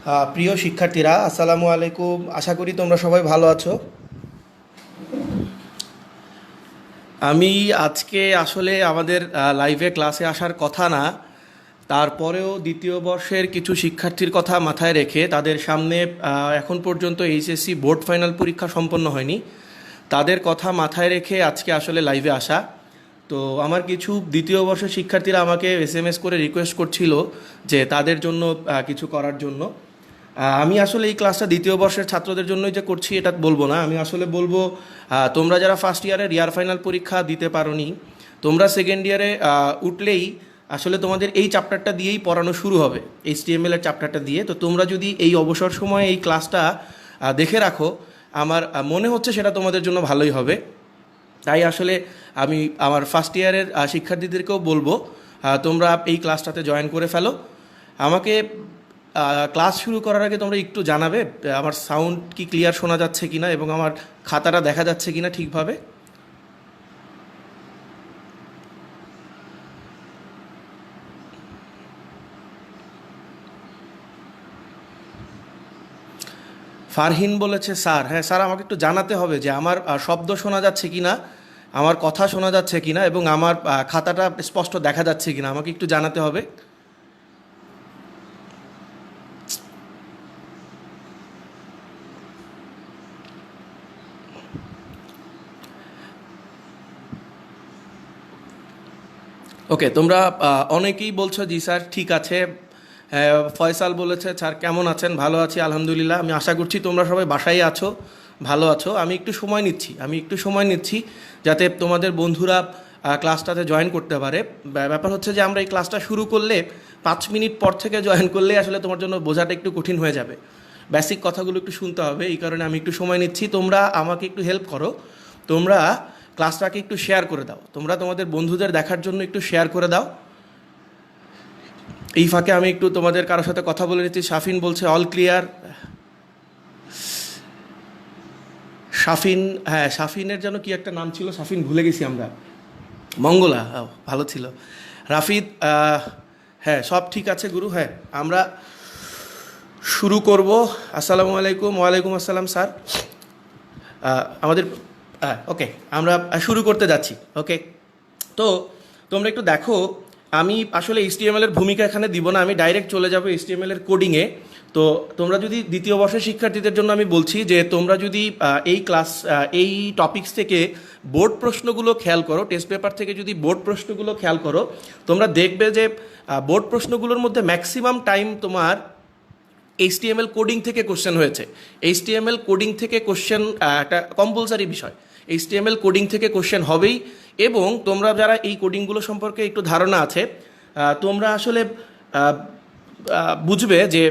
প্রিয় শিক্ষার্থীরা, আসসালামু আলাইকুম। আশা করি তোমরা সবাই ভালো আছো। আমি আজকে আসলে আমাদের লাইভে ক্লাসে আসার কথা না, তারপরেও দ্বিতীয় বর্ষের কিছু শিক্ষার্থীর কথা মাথায় রেখে তাদের সামনে এখন পর্যন্ত এইচএসসি বোর্ড ফাইনাল পরীক্ষা সম্পন্ন হয়নি, তাদের কথা মাথায় রেখে আজকে আসলে লাইভে আসা। তো আমার কিছু দ্বিতীয় বর্ষের শিক্ষার্থীরা আমাকে এসএমএস করে রিকোয়েস্ট করছিল যে তাদের জন্য কিছু করার জন্য। আমি আসলে এই ক্লাসটা দ্বিতীয় বর্ষের ছাত্রদের জন্যই যে করছি এটা বলবো না, আমি আসলে বলবো তোমরা যারা ফার্স্ট ইয়ারের ইয়ার ফাইনাল পরীক্ষা দিতে পারোনি, তোমরা সেকেন্ড ইয়ারে উঠলেই আসলে তোমাদের এই চ্যাপ্টারটা দিয়েই পড়ানো শুরু হবে, এইচটিএমএল এর চ্যাপ্টারটা দিয়ে। তো তোমরা যদি এই অবসর সময়ে এই ক্লাসটা দেখে রাখো, আমার মনে হচ্ছে সেটা তোমাদের জন্য ভালোই হবে। তাই আসলে আমি আমার ফার্স্ট ইয়ারের শিক্ষার্থীদেরকেও বলবো তোমরা এই ক্লাসটাতে জয়েন করে ফেলো। আমাকে ক্লাস শুরু করার আগে তোমরা একটু জানাবে আমার সাউন্ড কি ক্লিয়ার শোনা যাচ্ছে কিনা এবং আমার খাতাটা দেখা যাচ্ছে কিনা ঠিকভাবে। ফারহিন বলেছে স্যার। হ্যাঁ স্যার, আমাকে একটু জানাতে হবে যে আমার শব্দ শোনা যাচ্ছে কিনা, আমার কথা শোনা যাচ্ছে কিনা এবং আমার খাতাটা স্পষ্ট দেখা যাচ্ছে কিনা, আমাকে একটু জানাতে হবে। ওকে, তোমরা অনেকেই বলছো জি স্যার ঠিক আছে। হ্যাঁ, ফয়সাল বলেছে স্যার কেমন আছেন, ভালো আছি আলহামদুলিল্লাহ। আমি আশা করছি তোমরা সবাই বাসায় আছো, ভালো আছো। আমি একটু সময় নিচ্ছি যাতে তোমাদের বন্ধুরা ক্লাসটাতে জয়েন করতে পারে। ব্যাপার হচ্ছে যে আমরা এই ক্লাসটা শুরু করলে 5 মিনিট পর থেকে জয়েন করলে আসলে তোমার জন্য বোঝাটা একটু কঠিন হয়ে যাবে, বেসিক কথাগুলো একটু শুনতে হবে। এই কারণে আমি একটু সময় নিচ্ছি, তোমরা আমাকে একটু হেল্প করো। তোমরা ক্লাসটাকে একটু শেয়ার করে দাও, তোমরা তোমাদের বন্ধুদের দেখার জন্য একটু শেয়ার করে দাও। এই ফাঁকে আমি একটু তোমাদের কারোর সাথে কথা বলে নিচ্ছি। শাফিন বলছে অল ক্লিয়ার। শাফিন, হ্যাঁ শাফিনের যেন কি একটা নাম ছিল, শাফিন ভুলে গেছি আমরা। মঙ্গলা, ভালো ছিল। রাফিদ, হ্যাঁ সব ঠিক আছে গুরু। হ্যাঁ, আমরা শুরু করব। আসসালামু আলাইকুম। ওয়ালাইকুম আসসালাম স্যার। আমাদের ওকে, আমরা শুরু করতে যাচ্ছি। ওকে, তো তোমরা একটু দেখো, আমি আসলে এইচটিএমএল এর ভূমিকা এখানে দিব না, আমি ডাইরেক্ট চলে যাব এইচটিএমএল এর কোডিংয়ে। তো তোমরা যদি দ্বিতীয় বর্ষের শিক্ষার্থীদের জন্য আমি বলছি যে তোমরা যদি এই টপিকস থেকে বোর্ড প্রশ্নগুলো খেয়াল করো, টেস্ট পেপার থেকে যদি বোর্ড প্রশ্নগুলো খেয়াল করো, তোমরা দেখবে যে বোর্ড প্রশ্নগুলোর মধ্যে ম্যাক্সিমাম টাইম তোমার এইচটিএমএল কোডিং থেকে কোশ্চেন হয়েছে। এইচটিএমএল কোডিং থেকে কোশ্চেন একটা কম্পালসারি বিষয়, এইচটিএমএল কোডিং থেকে কোশ্চেন হবেই। এবং তোমরা যারা এই কোডিংগুলো সম্পর্কে একটু ধারণা আছে, তোমরা আসলে বুঝবে যে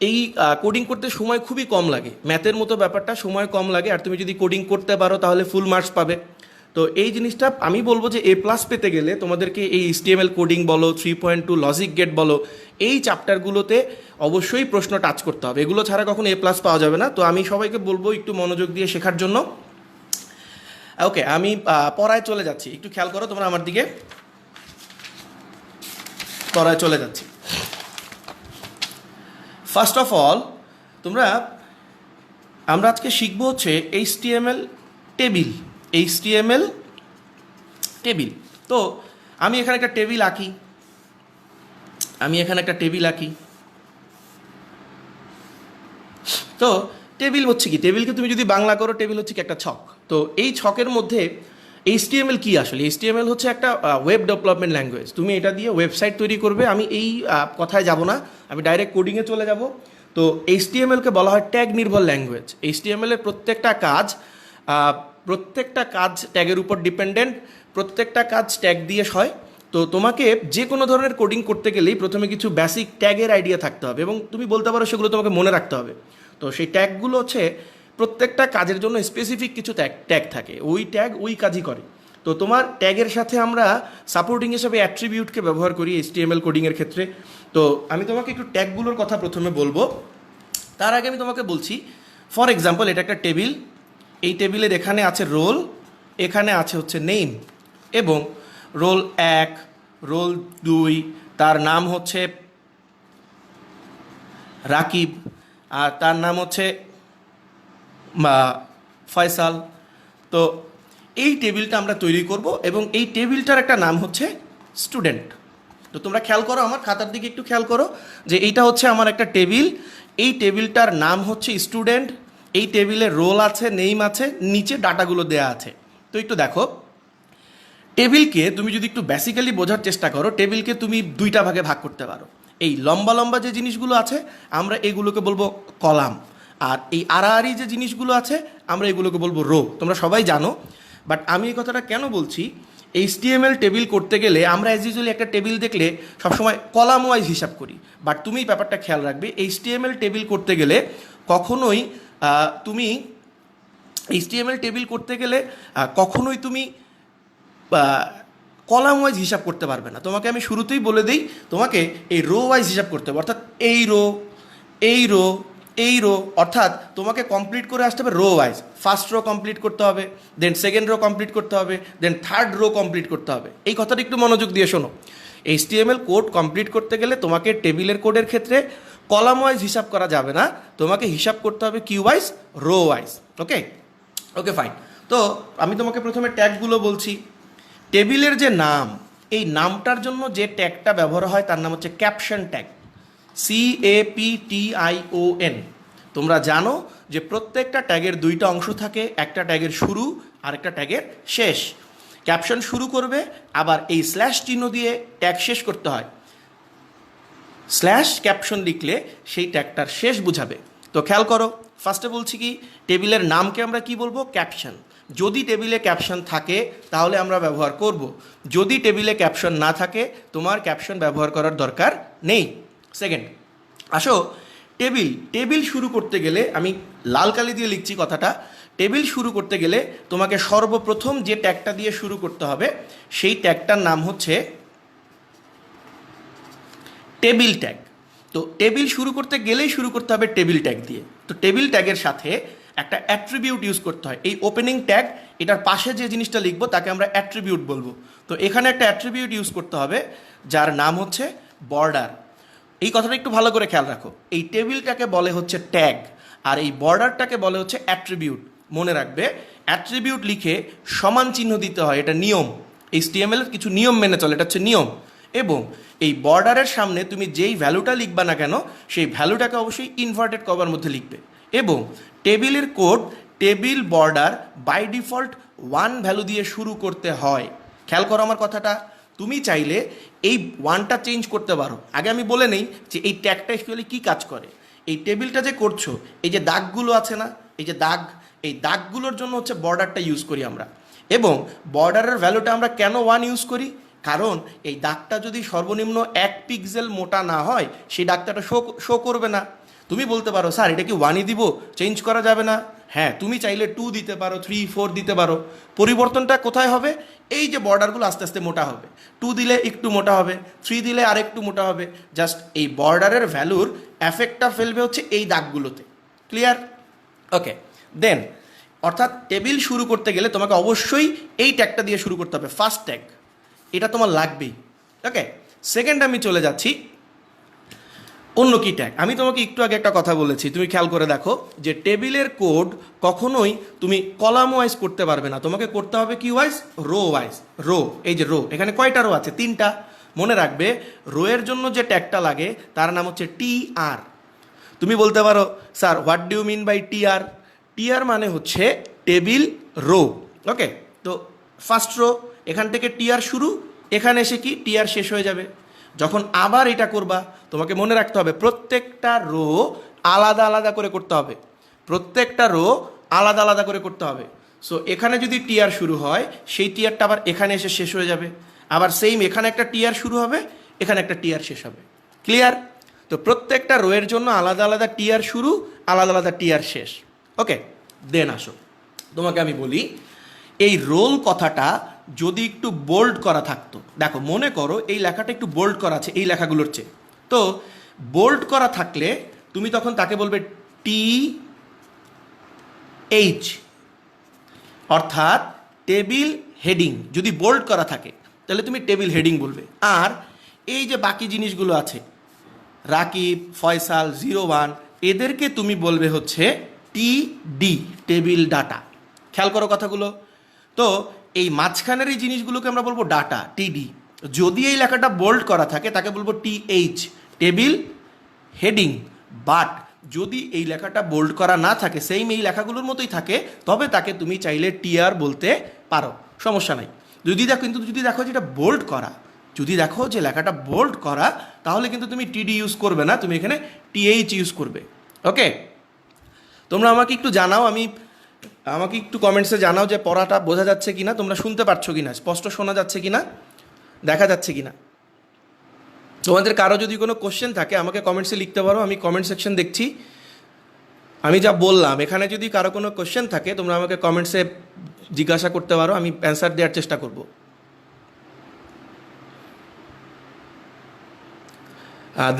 এই কোডিং করতে সময় খুবই কম লাগে, ম্যাথের মতো ব্যাপারটা সময় কম লাগে, আর তুমি যদি কোডিং করতে পারো তাহলে ফুল মার্কস পাবে। তো এই জিনিসটা আমি বলবো যে A+ পেতে গেলে তোমাদেরকে এই এইচটিএমএল কোডিং বলো, 3.2 লজিক গেট বলো, এই চ্যাপ্টারগুলোতে অবশ্যই প্রশ্ন টাচ করতে হবে, এগুলো ছাড়া কখনো A+ পাওয়া যাবে না। তো আমি সবাইকে বলবো একটু মনোযোগ দিয়ে শেখার জন্য। ওকে, আমি পড়ায় চলে যাচ্ছি, একটু খেয়াল করো তোমরা আমার দিকে। পড়ায় চলে যাচ্ছি। ফার্স্ট অফ অল তোমরা, আমরা আজকে শিখবো হচ্ছে এইচটিএমএল টেবিল। HTML table. তো আমি এখানে একটা টেবিল আঁকি, তো টেবিল হচ্ছে কি, টেবিলকে তুমি যদি বাংলা করো টেবিল হচ্ছে কি একটা ছক। তো এই ছকের মধ্যে এইচটিএমএল কি, আসলে এইচটিএমএল হচ্ছে একটা ওয়েব ডেভেলপমেন্ট ল্যাঙ্গুয়েজ। তুমি এটা দিয়ে ওয়েবসাইট তৈরি করবে। আমি এই কথায় যাব না, আমি ডাইরেক্ট কোডিংয়ে চলে যাব। তো এইচটিএমএলকে বলা হয় ট্যাগ নির্ভর ল্যাঙ্গুয়েজ। এইচটিএমএল এর প্রত্যেকটা কাজ ট্যাগের উপর ডিপেন্ডেন্ট, প্রত্যেকটা কাজ ট্যাগ দিয়ে হয়। তো তোমাকে যে কোনো ধরনের কোডিং করতে গেলেই প্রথমে কিছু বেসিক ট্যাগের আইডিয়া থাকতে হবে এবং তুমি বলতে পারো সেগুলো তোমাকে মনে রাখতে হবে। তো সেই ট্যাগগুলো হচ্ছে প্রত্যেকটা কাজের জন্য স্পেসিফিক কিছু ট্যাগ থাকে, ওই ট্যাগ ওই কাজই করে। তো তোমার ট্যাগের সাথে আমরা সাপোর্টিং হিসেবে অ্যাট্রিবিউটকে ব্যবহার করি এইচটিএমএল কোডিংয়ের ক্ষেত্রে। তো আমি তোমাকে একটু ট্যাগগুলোর কথা প্রথমে বলবো, তার আগে আমি তোমাকে বলছি ফর এক্সাম্পল এটা একটা টেবিল। এই টেবিলের এখানে আছে রোল, এখানে আছে হচ্ছে নেম, এবং রোল 1, রোল 2, তার নাম হচ্ছে রাকিব, আর তার নাম হচ্ছে ফয়সাল। তো এই টেবিলটা আমরা তৈরি করব এবং এই টেবিলটার একটা নাম হচ্ছে স্টুডেন্ট। তো তোমরা খেয়াল করো, আমার খাতার দিকে একটু খেয়াল করো যে এইটা হচ্ছে আমার একটা টেবিল, এই টেবিলটার নাম হচ্ছে স্টুডেন্ট, এই টেবিলে রোল আছে, নেম আছে, নিচে ডাটাগুলো দেয়া আছে। তো একটু দেখো, টেবিলকে তুমি যদি একটু বেসিক্যালি বোঝার চেষ্টা করো, টেবিলকে তুমি দুইটা ভাগে ভাগ করতে পারো। এই লম্বা লম্বা যে জিনিসগুলো আছে আমরা এগুলোকে বলবো কলাম, আর এই আড়াআড়ি যে জিনিসগুলো আছে আমরা এগুলোকে বলবো রো। তোমরা সবাই জানো, বাট আমি এই কথাটা কেন বলছি, HTML টেবিল করতে গেলে আমরা অ্যাজ ইউজুয়ালি একটা টেবিল দেখলে সবসময় কলাম ওয়াইজ হিসাব করি, বাট তুমি ব্যাপারটা খেয়াল রাখবে, HTML টেবিল করতে গেলে কখনোই তুমি HTML টেবিল করতে গেলে কখনোই তুমি কলাম ওয়াইজ হিসাব করতে পারবে না। তোমাকে আমি শুরুতেই বলে দিই, তোমাকে এই রো ওয়াইজ হিসাব করতে হবে, অর্থাৎ এই রো, এই রো, এই রো, অর্থাৎ তোমাকে কমপ্লিট করে আসতে হবে row wise. First row complete করতে হবে, দেন সেকেন্ড রো কমপ্লিট করতে হবে, দেন থার্ড রো কমপ্লিট করতে হবে। এই কথাটা একটু মনোযোগ দিয়ে শোনো। HTML কোড কমপ্লিট করতে গেলে তোমাকে টেবিলের কোডের ক্ষেত্রে কলাম ওয়াইজ হিসাব করা যাবে না, তোমাকে হিসাব করতে হবে কি ওয়াইজ, রো ওয়াইজ। ওকে ওকে ফাইন। তো আমি তোমাকে প্রথমে ট্যাগগুলো বলছি। টেবিলের যে নাম, এই নামটার জন্য যে ট্যাগটা ব্যবহার হয় তার নাম হচ্ছে ক্যাপশন ট্যাগ, CAPTION। তোমরা জানো যে প্রত্যেকটা ট্যাগের দুইটা অংশ থাকে, একটা ট্যাগের শুরু আর একটা ট্যাগের শেষ। ক্যাপশন শুরু করবে, আবার এই স্ল্যাশ চিহ্ন দিয়ে ট্যাগ শেষ করতে হয়। স্ল্যাশ ক্যাপশন লিখলে সেই ট্যাগটার শেষ বুঝাবে। তো খেয়াল করো, ফার্স্টে বলছি কি, টেবিলের নামকে আমরা কি বলবো, ক্যাপশন। যদি টেবিলে ক্যাপশন থাকে তাহলে আমরা ব্যবহার করব, যদি টেবিলে ক্যাপশন না থাকে তোমার ক্যাপশন ব্যবহার করার দরকার নেই। সেকেন্ড, আসো টেবিল শুরু করতে গেলে, আমি লাল কালি দিয়ে লিখছি কথাটা, টেবিল শুরু করতে গেলে তোমাকে সর্বপ্রথম যে ট্যাগটা দিয়ে শুরু করতে হবে সেই ট্যাগটার নাম হচ্ছে টেবিল ট্যাগ। তো টেবিল শুরু করতে গেলেই শুরু করতে হবে টেবিল ট্যাগ দিয়ে। তো টেবিল ট্যাগের সাথে একটা অ্যাট্রিবিউট ইউজ করতে হয়। এই ওপেনিং ট্যাগ, এটার পাশে যে জিনিসটা লিখবো তাকে আমরা অ্যাট্রিবিউট বলবো। তো এখানে একটা অ্যাট্রিবিউট ইউজ করতে হবে যার নাম হচ্ছে বর্ডার। এই কথাটা একটু ভালো করে খেয়াল রাখো, এই টেবিলটাকে বলে হচ্ছে ট্যাগ, আর এই বর্ডারটাকে বলে হচ্ছে অ্যাট্রিবিউট। মনে রাখবে, অ্যাট্রিবিউট লিখে সমান চিহ্ন দিতে হয়, এটা নিয়ম। HTML এর কিছু নিয়ম মেনে চলে, এটা হচ্ছে নিয়ম। এবং এই বর্ডারের সামনে তুমি যেই ভ্যালুটা লিখবা না কেন সেই ভ্যালুটাকে অবশ্যই ইনভার্টেড কভার মধ্যে লিখবে। এবং টেবিলের code, table border by default 1 value দিয়ে শুরু করতে হয়। খেয়াল করো আমার কথাটা, তুমি চাইলে এই 1টা চেঞ্জ করতে পারো। আগে আমি বলে নেই যে এই ট্যাগটা অ্যাকচুয়ালি কী কাজ করে। এই টেবিলটা যে করছো, এই যে দাগগুলো আছে না, এই যে দাগ, এই দাগগুলোর জন্য হচ্ছে বর্ডারটা ইউজ করি আমরা। এবং বর্ডারের ভ্যালুটা আমরা কেন 1 ইউজ করি, কারণ এই দাগটা যদি সর্বনিম্ন 1 পিক্সেল মোটা না হয় সেই দাগটা শো করবে না। তুমি বলতে পারো স্যার এটা কি 1ই দিব, চেঞ্জ করা যাবে না? হ্যাঁ, তুমি চাইলে 2 দিতে পারো, 3, 4 দিতে পারো। পরিবর্তনটা কোথায় হবে, এই যে বর্ডারগুলো আস্তে আস্তে মোটা হবে, 2 দিলে একটু মোটা হবে, 3 দিলে আর একটু মোটা হবে। জাস্ট এই বর্ডারের ভ্যালুর এফেক্টটা ফেলবে হচ্ছে এই দাগগুলোতে। ক্লিয়ার? ওকে, দেন অর্থাৎ টেবিল শুরু করতে গেলে তোমাকে অবশ্যই এই ট্যাগটা দিয়ে শুরু করতে হবে, ফার্স্ট ট্যাগ, এটা তোমার লাগবেই। ওকে, সেকেন্ড আমি চলে যাচ্ছি অন্য কি ট্যাগ। আমি তোমাকে একটু আগে একটা কথা বলেছি, তুমি খেয়াল করে দেখো যে টেবিলের কোড কখনোই তুমি কলাম ওয়াইজ করতে পারবে না, তোমাকে করতে হবে কি ওয়াইজ, রো ওয়াইজ। রো, এই যে রো, এখানে কয়টা রো আছে, 3টা। মনে রাখবে, রো এর জন্য যে ট্যাগটা লাগে তার নাম হচ্ছে TR। তুমি বলতে পারো sir what do you mean by TR? TR মানে হচ্ছে টেবিল রো। ওকে, তো ফার্স্ট রো, এখান থেকে TR শুরু, এখানে এসে কি TR শেষ হয়ে যাবে। যখন আবার এটা করবা তোমাকে মনে রাখতে হবে প্রত্যেকটা রো আলাদা আলাদা করে করতে হবে, প্রত্যেকটা রো আলাদা আলাদা করে করতে হবে। সো এখানে যদি TR শুরু হয় সেই TRটা আবার এখানে এসে শেষ হয়ে যাবে, আবার সেম এখানে একটা TR শুরু হবে, এখানে একটা TR শেষ হবে। ক্লিয়ার? তো প্রত্যেকটা রো এর জন্য আলাদা আলাদা TR শুরু, আলাদা আলাদা TR শেষ। ওকে, দেন আসো তোমাকে আমি বলি, এই রোল কথাটা যদি একটু বোল্ড করা থাকতো, দেখো মনে করো এই লেখাটা একটু বোল্ড করা আছে এই লেখাগুলোর চেয়ে, তো বোল্ড করা থাকলে তুমি তখন তাকে বলবে TH, অর্থাৎ টেবিল হেডিং। যদি বোল্ড করা থাকে তাহলে তুমি টেবিল হেডিং বলবে। আর এই যে বাকি জিনিসগুলো আছে, রাকিব, ফয়সাল, 01, এদেরকে তুমি বলবে হচ্ছে টিডি, টেবিল ডাটা। খেয়াল করো কথাগুলো। তো এই মাঝখানের এই জিনিসগুলোকে আমরা বলবো ডাটা, টিডি। যদি এই লেখাটা বোল্ড করা থাকে তাকে বলবো টিএইচ, টেবিল হেডিং। বাট যদি এই লেখাটা বোল্ড করা না থাকে, সেম এই লেখাগুলোর মতোই থাকে, তবে তাকে তুমি চাইলে টিআর বলতে পারো, সমস্যা নাই। কিন্তু যদি দেখো যেটা বোল্ড করা, যদি দেখো যে লেখাটা বোল্ড করা, তাহলে কিন্তু তুমি টিডি ইউজ করবে না, তুমি এখানে টিএইচ ইউজ করবে। ওকে, তোমরা আমাকে একটু জানাও, আমাকে একটু কমেন্টসে জানাও যে পড়াটা বোঝা যাচ্ছে কিনা, তোমরা শুনতে পারছো কিনা, স্পষ্ট শোনা যাচ্ছে কিনা, দেখা যাচ্ছে কিনা। তোমাদের কারো যদি কোনো কোশ্চেন থাকে আমাকে কমেন্টসে লিখতে পারো, আমি কমেন্ট সেকশন দেখছি। আমি যা বললাম এখানে যদি কারো কোনো কোশ্চেন থাকে তোমরা আমাকে কমেন্টসে জিজ্ঞাসা করতে পারো, আমি অ্যান্সার দেওয়ার চেষ্টা করব।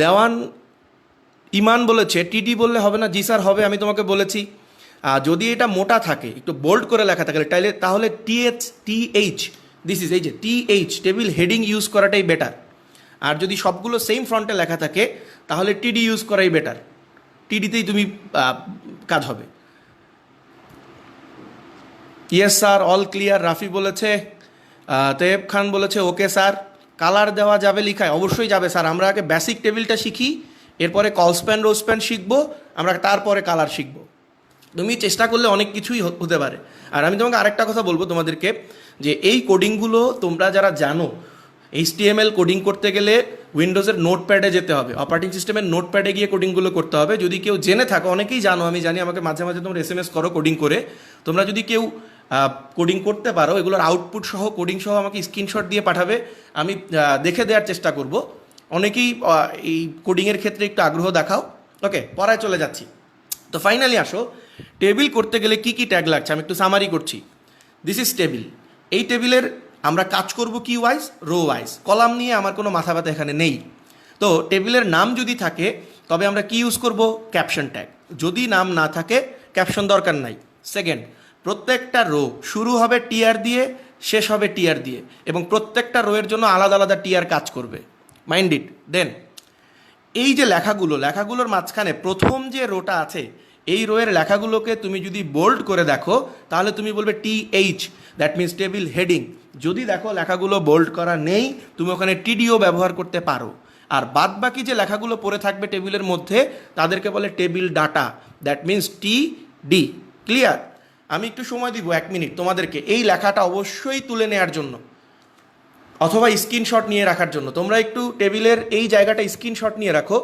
দেওয়ান ইমান বলেছে টিডি বললে হবে না। জি স্যার হবে, আমি তোমাকে বলেছি যদি এটা মোটা থাকে, একটু বোল্ড করে লেখা থাকে, তাহলে টিএইচ, দিস ইজ, এই যে টিএইচ, টেবিল হেডিং ইউজ করাটাই বেটার। আর যদি সবগুলো সেম ফ্রন্টে লেখা থাকে তাহলে টিডি ইউজ করাই বেটার, টিডিতেই তুমি কাজ হবে। Yes sir, all clear. Rafi বলেছে, তেব খান বলেছে ওকে স্যার। কালার দেওয়া যাবে লিখায়? অবশ্যই যাবে স্যার। আমরা আগে বেসিক টেবিলটা শিখি, এরপরে কলস্প্যান রোস্প্যান শিখবো আমরা, তারপরে কালার শিখবো। তুমি চেষ্টা করলে অনেক কিছুই হতে পারে। আর আমি তোমাকে আরেকটা কথা বলবো তোমাদেরকে, যে এই কোডিংগুলো তোমরা যারা জানো, HTML কোডিং করতে গেলে উইন্ডোজের নোটপ্যাডে যেতে হবে, অপারেটিং সিস্টেমের নোটপ্যাডে গিয়ে কোডিংগুলো করতে হবে। যদি কেউ জেনে থাকো, অনেকেই জানো, আমি জানি, আমাকে মাঝে মাঝে তোমরা SMS করো কোডিং করে। তোমরা যদি কেউ কোডিং করতে পারো, এগুলোর আউটপুট সহ, কোডিং সহ আমাকে স্ক্রিনশট দিয়ে পাঠাবে, আমি দেখে দেওয়ার চেষ্টা করব। অনেকেই এই কোডিংয়ের ক্ষেত্রে একটু আগ্রহ দেখাও। ওকে, পড়ায় চলে যাচ্ছি। তো ফাইনালি আসো, টেবিল করতে গেলে কি কি ট্যাগ লাগছে আমি একটু সামারি করছি। This is table. এই টেবিলের আমরা কাজ করব কি ওয়াইজ, রো ওয়াইজ। কলাম নিয়ে আমার কোনো মাথা ব্যথা এখানে নেই। তো টেবিলের নাম যদি থাকে তবে আমরা কি ইউজ করব, ক্যাপশন ট্যাগ। যদি নাম না থাকে ক্যাপশন দরকার নাই। সেকেন্ড, প্রত্যেকটা রো শুরু হবে টিআর দিয়ে, শেষ হবে টিআর দিয়ে, এবং প্রত্যেকটা রো এর জন্য আলাদা আলাদা টিআর কাজ করবে, মাইন্ড ইট। দেন এই যে লেখাগুলোর মাঝখানে প্রথম যে রোটা আছে, এই রোয়ের লেখাগুলোকে তুমি যদি বোল্ড করে দেখো তাহলে তুমি বলবে TH, that means table heading. যদি দেখো লেখাগুলো বোল্ড করা নেই, তুমি ওখানে টিডিও ব্যবহার করতে পারো। আর বাদ বাকি যে লেখাগুলো পড়ে থাকবে টেবিলের মধ্যে তাদেরকে বলে টেবিল ডাটা, দ্যাট মিনস টিডি। ক্লিয়ার? আমি একটু সময় দিব 1 মিনিট তোমাদেরকে এই লেখাটা অবশ্যই তুলে নেওয়ার জন্য, অথবা স্ক্রিনশট নিয়ে রাখার জন্য। তোমরা একটু টেবিলের এই জায়গাটা স্ক্রিনশট নিয়ে রাখো,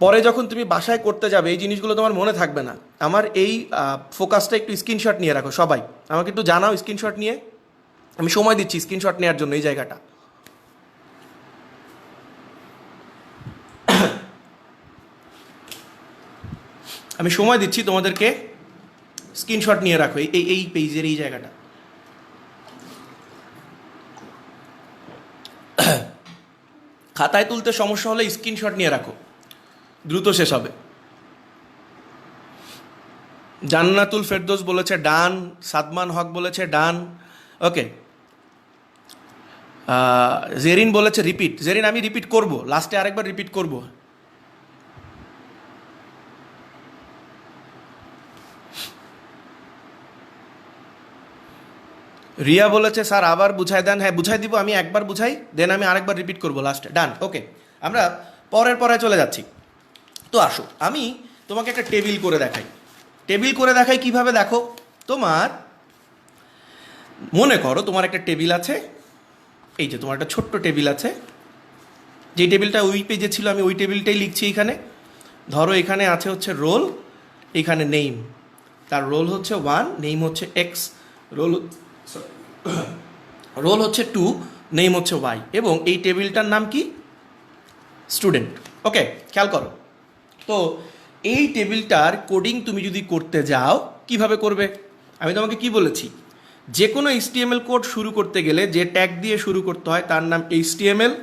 পরে যখন তুমি বাসায় করতে যাবে এই জিনিসগুলো তোমার মনে থাকবে না। আমার এই ফোকাসটা একটু স্ক্রিনশট নিয়ে রাখো সবাই, আমাকে একটু জানাও স্ক্রিনশট নিয়ে। আমি সময় দিচ্ছি স্ক্রিনশট নেওয়ার জন্য এই জায়গাটা। আমি সময় দিচ্ছি তোমাদেরকে, স্ক্রিনশট নিয়ে রাখো এই পেজের এই জায়গাটা। খাতায় তুলতে সমস্যা হলে স্ক্রিনশট নিয়ে রাখো, দ্রুত শেষ হবে। জান্নাতুল ফেরদৌস বলেছে ডান, সাদমান হক বলেছে ডান। ওকে, জেরিন বলেছে রিপিট। জেরিন আমি রিপিট করব, লাস্টে আরেকবার রিপিট করব। রিয়া বলেছে স্যার আবার বুঝাই দেন। হ্যাঁ বুঝাই দিব, আমি একবার বুঝাই, দেন আমি আরেকবার রিপিট করবো লাস্টে। ডান। ওকে, আমরা পরের পরে চলে যাচ্ছি। তো আসো আমি তোমাকে একটা টেবিল করে দেখাই। টেবিল করে দেখাই কিভাবে, দেখো। তোমার মনে করো তোমার একটা টেবিল আছে, এই যে তোমার একটা ছোট্ট টেবিল আছে, যেই টেবিলটা ওই পেজে ছিল আমি ওই টেবিলটাই লিখছি এখানে। ধরো এখানে আছে হচ্ছে রোল, এখানে নেম, তার রোল হচ্ছে 1, নেম হচ্ছে এক্স, রোল হচ্ছে 2, নেম হচ্ছে ওয়াই, এবং এই টেবিলটার নাম কি, স্টুডেন্ট। ওকে, খেয়াল করো। তো এই টেবিলটার কোডিং তুমি যদি করতে যাও কিভাবে করবে, আমি তোমাকে কি বলেছি, যে কোনো HTML কোড শুরু করতে গেলে যে ট্যাগ দিয়ে শুরু করতে হয় তার নাম HTML,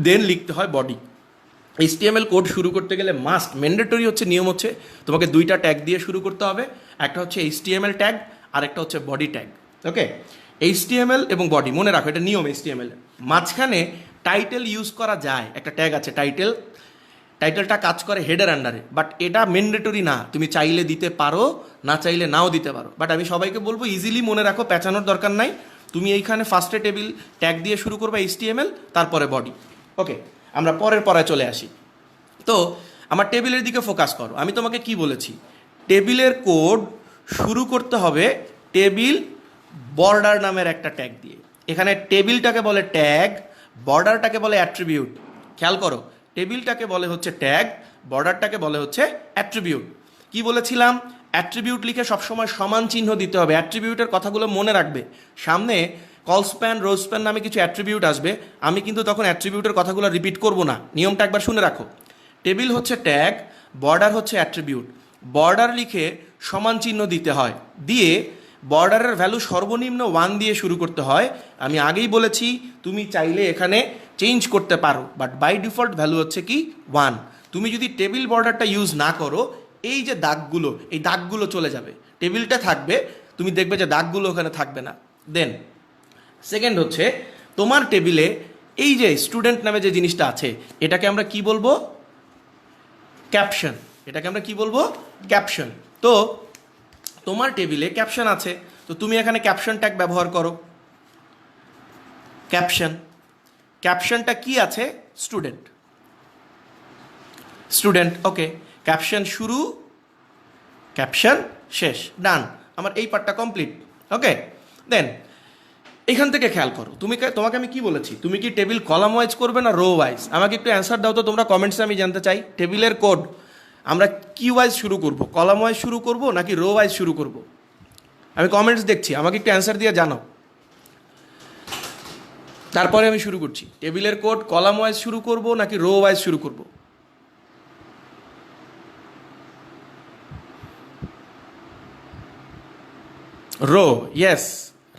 দেন লিখতে হয় বডি। HTML কোড শুরু করতে গেলে মাস্ট ম্যান্ডেটরি হচ্ছে, নিয়ম হচ্ছে তোমাকে 2টা ট্যাগ দিয়ে শুরু করতে হবে। একটা হচ্ছে HTML ট্যাগ আর একটা হচ্ছে বডি ট্যাগ। ওকে, HTML এবং বডি মনে রাখো, এটা নিয়ম। HTML মাঝখানে টাইটেল ইউজ করা যায়, একটা ট্যাগ আছে টাইটেল, টাইটেলটা কাজ করে হেডের আন্ডারে, বাট এটা ম্যান্ডেটরি না, তুমি চাইলে দিতে পারো, না চাইলে নাও দিতে পারো। বাট আমি সবাইকে বলবো ইজিলি মনে রাখো, পেঁচানোর দরকার নাই। তুমি এইখানে ফার্স্টে টেবিল ট্যাগ দিয়ে শুরু করবে HTML, তারপরে বডি। ওকে, আমরা পরের পড়ায় চলে আসি। তো আমার টেবিলের দিকে ফোকাস করো। আমি তোমাকে কি বলেছি, টেবিলের কোড শুরু করতে হবে টেবিল বর্ডার নামের একটা ট্যাগ দিয়ে। এখানে টেবিলটাকে বলে ট্যাগ, বর্ডারটাকে বলে অ্যাট্রিবিউট। খেয়াল করো, টেবিলটাকে বলে হচ্ছে ট্যাগ, বর্ডারটাকে বলে হচ্ছে অ্যাট্রিবিউট। কি বলেছিলাম, অ্যাট্রিবিউট লিখে সবসময় সমান চিহ্ন দিতে হবে। অ্যাট্রিবিউটের কথাগুলো মনে রাখবে। সামনে কলস্প্যান রোজস্প্যান নামে কিছু অ্যাট্রিবিউট আসবে, আমি কিন্তু তখন অ্যাট্রিবিউটের কথাগুলো রিপিট করব না, নিয়মটা একবার শুনে রাখো। টেবিল হচ্ছে ট্যাগ, বর্ডার হচ্ছে অ্যাট্রিবিউট। বর্ডার লিখে সমান চিহ্ন দিতে হয়, দিয়ে বর্ডারের ভ্যালু সর্বনিম্ন 1 দিয়ে শুরু করতে হয়। আমি আগেই বলেছি তুমি চাইলে এখানে চেঞ্জ করতে পারো, বাট বাই ডিফল্ট ভ্যালু হচ্ছে কি 1। তুমি যদি টেবিল বর্ডারটা ইউজ না করো, এই যে দাগগুলো, এই দাগগুলো চলে যাবে, টেবিলটা থাকবে, তুমি দেখবে যে দাগগুলো ওখানে থাকবে না। দেন সেকেন্ড হচ্ছে তোমার টেবিলে এই যে স্টুডেন্ট নামে যে জিনিসটা আছে, এটাকে আমরা কি বলবো, ক্যাপশন। এটাকে আমরা কি বলবো, ক্যাপশন। তো তোমার টেবিলে ক্যাপশন আছে, তো তুমি এখানে ক্যাপশন ট্যাগ ব্যবহার করো। ক্যাপশন, ক্যাপশনটা কি আছে, স্টুডেন্ট, স্টুডেন্ট। ওকে, ক্যাপশন শুরু, ক্যাপশন শেষ, ডান। আমার এই পার্টটা কমপ্লিট। ওকে, দেন এখান থেকে খেয়াল করো, তোমাকে আমি কি বলেছি, তুমি কি টেবিল কলাম ওয়াইজ করবে না রো ওয়াইজ? আমাকে একটু অ্যান্সার দাও তো তোমরা কমেন্টসে, আমি জানতে চাই টেবিলের কোড আমরা কি ওয়াইজ শুরু করব, কলাম ওয়াইজ শুরু করব নাকি রো ওয়াইজ শুরু করব? আমি কমেন্টস দেখছি, আমাকে একটু অ্যান্সার দিয়ে জানাও, তারপরে আমি শুরু করছি। টেবিলের কোড কলাম ওয়াইজ শুরু করব নাকি রো ওয়াইজ শুরু করব? Rho, yes.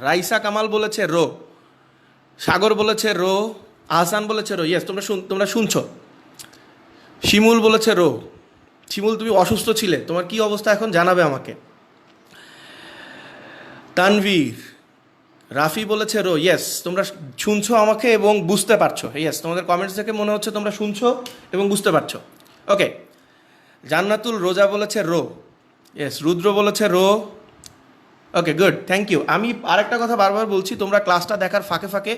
রাইসা কামাল বলেছে রো, সাগর বলেছে রো, আহসান বলেছে রো, ইয়েস। তোমরা শুনছো। শিমুল বলেছে রো। শিমুল, তুমি অসুস্থ ছিলে, তোমার কি অবস্থা এখন জানাবে আমাকে। তানভীর, রাফি বলেছে রো, ইয়েস। তোমরা শুনছো আমাকে এবং বুঝতে পারছো, ইয়েস। তোমাদের কমেন্টস থেকে মনে হচ্ছে তোমরা শুনছো এবং বুঝতে পারছো। ওকে, জান্নাতুল রোজা বলেছে রো, ইয়েস। রুদ্র বলেছে row. Okay, good, thank you. আমি আরেকটা কথা বারবার বলছি, তোমরা ক্লাসটা দেখার ফাঁকে ফাঁকে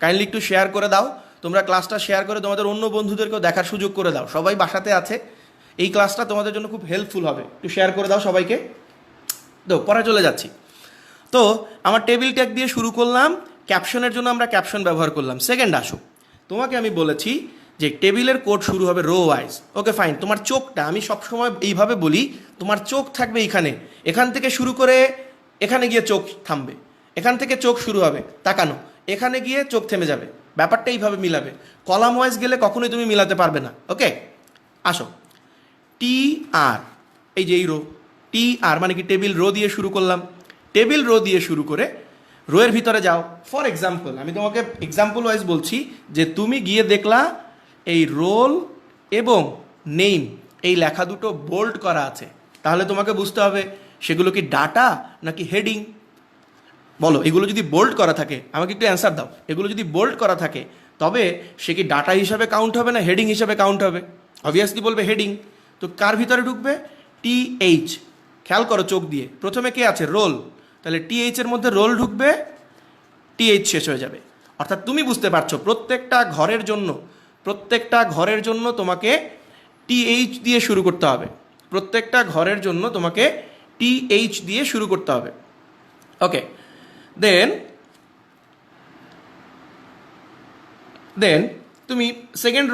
কাইন্ডলি একটু শেয়ার করে দাও। তোমরা ক্লাসটা শেয়ার করে তোমাদের অন্য বন্ধুদেরকেও দেখার সুযোগ করে দাও। সবাই বাসাতে আছে, এই ক্লাসটা তোমাদের জন্য খুব হেল্পফুল হবে, একটু শেয়ার করে দাও সবাইকে। তো পরে চলে যাচ্ছি। তো আমার টেবিল ট্যাগ দিয়ে শুরু করলাম, ক্যাপশনের জন্য আমরা ক্যাপশন ব্যবহার করলাম। সেকেন্ড আসো, তোমাকে আমি বলেছি যে টেবিলের কোড শুরু হবে রো ওয়াইজ। ওকে ফাইন, তোমার চোখটা, আমি সবসময় এইভাবে বলি, তোমার চোখ থাকবে এইখানে, এখান থেকে শুরু করে এখানে গিয়ে চোখ থামবে, এখান থেকে চোখ শুরু হবে তাকানো, এখানে গিয়ে চোখ থেমে যাবে। ব্যাপারটা এইভাবে মিলাবে। কলাম ওয়াইজ গেলে কখনোই তুমি মিলাতে পারবে না। ওকে, আসো। টি আর, এই যে এই রো, টি আর মানে কি, টেবিল রো দিয়ে শুরু করলাম। টেবিল রো দিয়ে শুরু করে রোয়ের ভিতরে যাও। ফর এক্সাম্পল, আমি তোমাকে এক্সাম্পল ওয়াইজ বলছি যে তুমি গিয়ে দেখলা এই রোল এবং নেম এই লেখা দুটো বোল্ড করা আছে, তাহলে তোমাকে বুঝতে হবে সেগুলো কি ডাটা নাকি হেডিং। বলো, এগুলো যদি বোল্ড করা থাকে, আমাকে একটু অ্যান্সার দাও, এগুলো যদি বোল্ড করা থাকে তবে সে কি ডাটা হিসাবে কাউন্ট হবে না হেডিং হিসাবে কাউন্ট হবে? অবভিয়াসলি বলবে হেডিং। তো কার ভিতরে ঢুকবে? TH। খেয়াল করো চোখ দিয়ে, প্রথমে কে আছে? রোল। তাহলে TH এর মধ্যে রোল ঢুকবে, TH শেষ হয়ে যাবে। অর্থাৎ তুমি বুঝতে পারছো, প্রত্যেকটা ঘরের জন্য তোমাকে TH দিয়ে শুরু করতে হবে। প্রত্যেকটা ঘরের জন্য তোমাকে TH দিয়ে শুরু করতে হবে। ওকে, দেন তুমি সেকেন্ড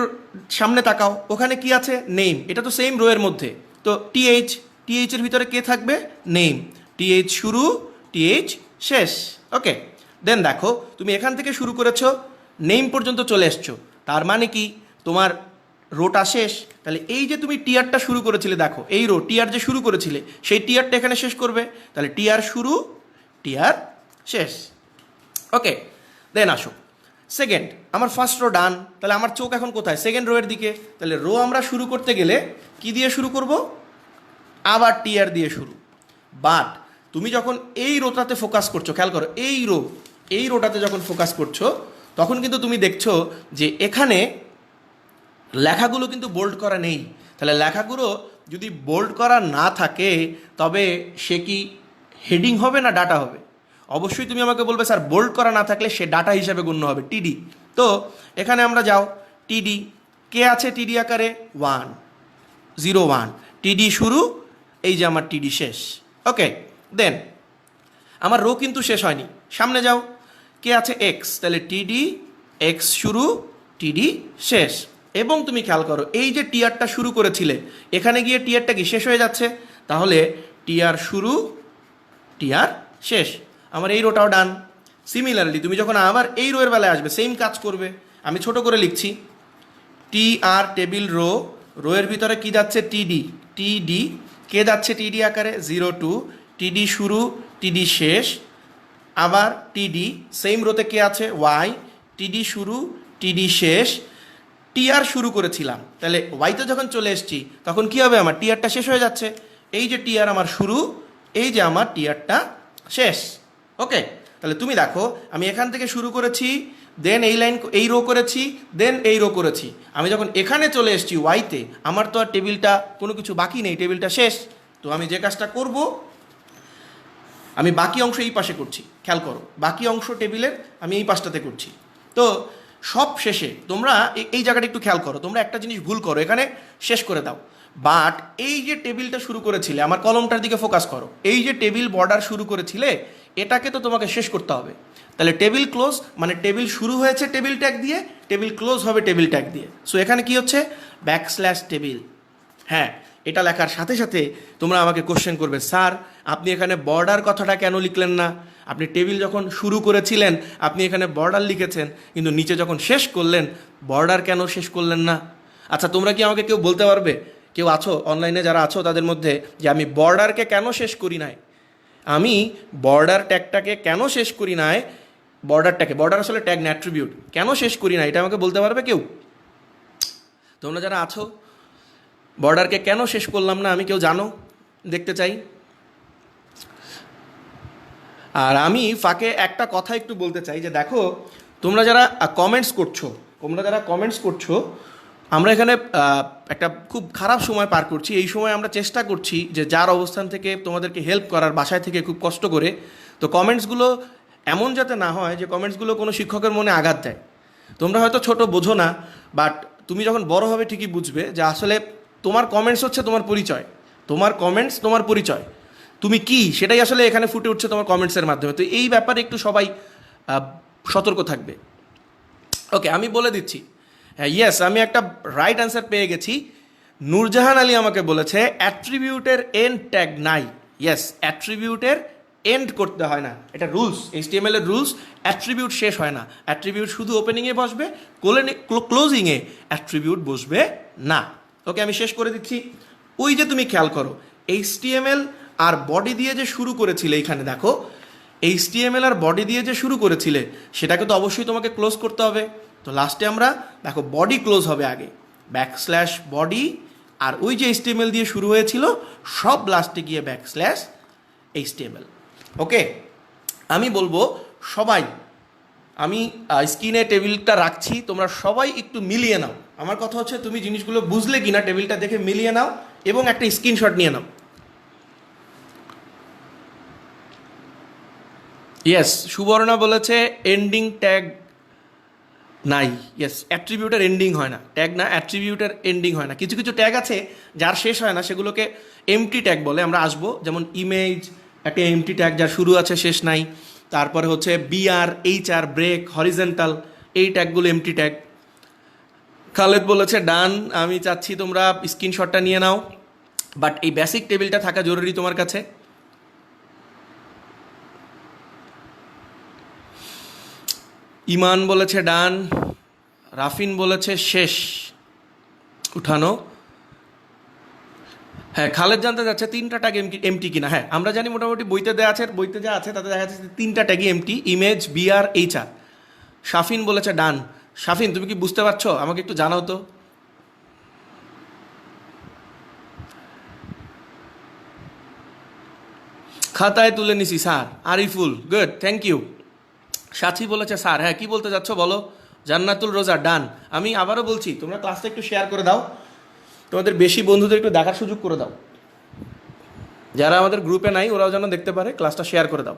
সামনে তাকাও, ওখানে কি আছে? নেম। এটা তো সেম রো এর মধ্যে, তো TH এর ভিতরে কে থাকবে? নেম। TH শুরু, TH শেষ। ওকে, দেন দেখো তুমি এখান থেকে শুরু করেছো, নেম পর্যন্ত চলে এসছো, তার মানে কি তোমার রোটা শেষ। তাহলে এই যে তুমি টিআরটা শুরু করেছিলে, দেখো এই রো টিআর যে শুরু করেছিলে, সেই টিআরটা এখানে শেষ করবে। তাহলে টিআর শুরু, টিআর শেষ। ওকে, দেন আসো সেকেন্ড। আমার ফার্স্ট রো ডান, তাহলে আমার চোখ এখন কোথায়? সেকেন্ড রো এর দিকে। তাহলে রো আমরা শুরু করতে গেলে কি দিয়ে শুরু করব? আবার টিআর দিয়ে শুরু। বাট তুমি যখন এই রোটাতে ফোকাস করছো, খেয়াল করো, এই রোটাতে যখন ফোকাস করছো, তখন কিন্তু তুমি দেখছো যে এখানে লেখাগুলো কিন্তু বোল্ড করা নেই। তাহলে লেখাগুলো যদি বোল্ড করা না থাকে তবে সে কি হেডিং হবে না ডাটা হবে? অবশ্যই তুমি আমাকে বলবে স্যার বোল্ড করা না থাকলে সে ডাটা হিসাবে গণ্য হবে, টিডি। তো এখানে আমরা যাও, টিডি কে আছে টিডি আকারে 1 0 1, টিডি শুরু, এই যে আমার টিডি শেষ। ওকে, দেন আমার রো কিন্তু শেষ হয়নি, সামনে যাও, কে আছে এক্স, তাহলে টিডি এক্স শুরু, টিডি শেষ। এবং তুমি খেয়াল করো এই যে টিআরটা শুরু করেছিলে এখানে গিয়ে টিআরটা কি শেষ হয়ে যাচ্ছে, তাহলে টিআর শুরু টিআর শেষ। আমার এই রোটাও ডান। সিমিলারলি তুমি যখন আবার এই রো এর বেলায় আসবে সেম কাজ করবে। আমি ছোট করে লিখছি, টি আর টেবিল রো, রো এর ভিতরে কি যাচ্ছে টিডি, টিডি কে যাচ্ছে টিডি আকারে 0 2, টিডি শুরু টিডি শেষ, আবার টিডি সেম রোতে কে আছে ওয়াই, টিডি শুরু টিডি শেষ, টিআর শুরু করেছিলাম, তাহলে ওয়াইতে যখন চলে এসেছি তখন কি হবে, আমার টিআরটা শেষ হয়ে যাচ্ছে। এই যে টিআর আমার শুরু, এই যে আমার টিআরটা শেষ। ওকে, তাহলে তুমি দেখো আমি এখান থেকে শুরু করেছি, দেন এই লাইন এই রো করেছি, দেন এই রো করেছি। আমি যখন এখানে চলে এসেছি ওয়াইতে, আমার তো আর টেবিলটা কোনো কিছু বাকি নেই, টেবিলটা শেষ। তো আমি যে কাজটা করব, আমি বাকি অংশ এই পাশে করছি, খেয়াল করো বাকি অংশ টেবিলের আমি এই পাশটাতে করছি। তো সব শেষে তোমরা এই জায়গাটা একটু খেয়াল করো, তোমরা একটা জিনিস ভুল করো, এখানে শেষ করে দাও। বাট এই যে টেবিলটা শুরু করেছিলে, আমার কলমটার দিকে ফোকাস করো, এই যে টেবিল বর্ডার শুরু করেছিলে এটাকে তো তোমাকে শেষ করতে হবে। তাহলে টেবিল ক্লোজ মানে টেবিল শুরু হয়েছে টেবিল ট্যাগ দিয়ে, টেবিল ক্লোজ হবে টেবিল ট্যাগ দিয়ে। সো এখানে কি হচ্ছে ব্যাকস্ল্যাশ টেবিল। হ্যাঁ, এটা লেখার সাথে সাথে তোমরা আমাকে কোশ্চেন করবে, স্যার আপনি এখানে বর্ডার কথাটা কেন লিখলেন না? আপনি টেবিল যখন শুরু করেছিলেন আপনি এখানে বর্ডার লিখেছেন, কিন্তু নিচে যখন শেষ করলেন বর্ডার কেন শেষ করলেন না? আচ্ছা, তোমরা কি আমাকে কেউ বলতে পারবে, কেউ আছো অনলাইনে যারা আছো তাদের মধ্যে, যে আমি বর্ডারকে কেন শেষ করি নাই? আমি বর্ডার ট্যাগটাকে কেন শেষ করি নাই? বর্ডারটাকে, বর্ডার আসলে ট্যাগ না অ্যাট্রিবিউট, কেন শেষ করি না এটা আমাকে বলতে পারবে কেউ? তোমরা যারা আছো, বর্ডারকে কেন শেষ করলাম না আমি, কেউ জানো? দেখতে চাই। আর আমি ফাঁকে একটা কথা একটু বলতে চাই, যে দেখো তোমরা যারা কমেন্টস করছো, আমরা এখানে একটা খুব খারাপ সময় পার করছি। এই সময় আমরা চেষ্টা করছি যে যার অবস্থান থেকে তোমাদেরকে হেল্প করার, বাসায় থেকে খুব কষ্ট করে, তো কমেন্টসগুলো এমন যাতে না হয় যে কমেন্টসগুলো কোনো শিক্ষকের মনে আঘাত দেয়। তোমরা হয়তো ছোট বোঝো না, বাট তুমি যখন বড় হবে ঠিকই বুঝবে যে আসলে তোমার কমেন্টস হচ্ছে তোমার পরিচয়, তোমার কমেন্টস তোমার পরিচয়, তুমি কি সেটাই আসলে এখানে ফুটে উঠছে তোমার কমেন্টসের মাধ্যমে। তো এই ব্যাপারে একটু সবাই সতর্ক থাকবে। ওকে, আমি বলে দিচ্ছি, হ্যাঁ ইয়েস, আমি একটা রাইট অ্যান্সার পেয়ে গেছি। নূরজাহান আলী আমাকে বলেছে অ্যাট্রিবিউটের এন্ড ট্যাগ নাই। ইয়েস, অ্যাট্রিবিউটের এন্ড করতে হয় না, এটা রুলস, HTML এর রুলস। অ্যাট্রিবিউট শেষ হয় না, অ্যাট্রিবিউট শুধু ওপেনিংয়ে বসবে, ক্লোজিংয়ে অ্যাট্রিবিউট বসবে না। ওকে, আমি শেষ করে দিচ্ছি। ওই যে তুমি খেয়াল করো HTML আর বডি দিয়ে যে শুরু করেছিলে, এইখানে দেখো HTML আর বডি দিয়ে যে শুরু করেছিলে সেটাকে তো অবশ্যই তোমাকে ক্লোজ করতে হবে। তো লাস্টে আমরা দেখো বডি ক্লোজ হবে আগে, ব্যাকস্ল্যাশ বডি, আর ওই যে HTML দিয়ে শুরু হয়েছিল সব লাস্টে গিয়ে ব্যাকস্ল্যাশ HTML। ওকে, আমি বলবো সবাই, আমি স্ক্রিনে টেবিলটা রাখছি, তোমরা সবাই একটু মিলিয়ে নাও। আমার কথা হচ্ছে তুমি জিনিসগুলো বুঝলে কিনা টেবিলটা দেখে মিলিয়ে নাও এবং একটা স্ক্রিনশট নিয়ে নাও। ইয়েস, সুবর্ণা বলেছে এন্ডিং ট্যাগ নাই। ইয়েস, অ্যাট্রিবিউটের এন্ডিং হয় না, ট্যাগ না, অ্যাট্রিবিউটের এন্ডিং হয় না। কিছু কিছু ট্যাগ আছে যার শেষ হয় না, সেগুলোকে এমটি ট্যাগ বলে। আমরা আসবো, যেমন ইমেজ একটা এমটি ট্যাগ, যার শুরু আছে শেষ নাই। তারপরে হচ্ছে BR HR ব্রেক হরিজেন্টাল, এই ট্যাগগুলো এমটি ট্যাগ। খালেদ বলেছে ডান, আমি চাচ্ছি তোমরা স্ক্রিনশটটা নিয়ে নাও, বাট এই বেসিক টেবিলটা থাকা জরুরি তোমার কাছে। ইমান বলেছে ডান, রাফিন বলেছে শেষ উঠানো। হ্যাঁ, খালেদ জানতে যাচ্ছে 3টা ট্যাগ এমটি কিনা। হ্যাঁ, আমরা জানি মোটামুটি বইতে দেওয়া আছে, বইতে যা আছে তাতে দেখা যাচ্ছে 3টা ট্যাগই empty, image BR HR। Shafin বলেছে ডান। শাফিন, তুমি কি বুঝতে পারছো? আমাকে একটু জানাও তো। খাতায় তুলে নিছি sir. Ariful, good, thank you. Sathi বলেছে স্যার। হ্যাঁ, কি বলতে যাচ্ছ বলো, জান্নাতুল রোজা ডান। আমি আবারও বলছি, তোমরা ক্লাসটা একটু শেয়ার করে দাও, তোমাদের বেশি বন্ধুদের একটু দেখার সুযোগ করে দাও, যারা আমাদের গ্রুপে নাই ওরাও যেন দেখতে পারে, ক্লাসটা শেয়ার করে দাও।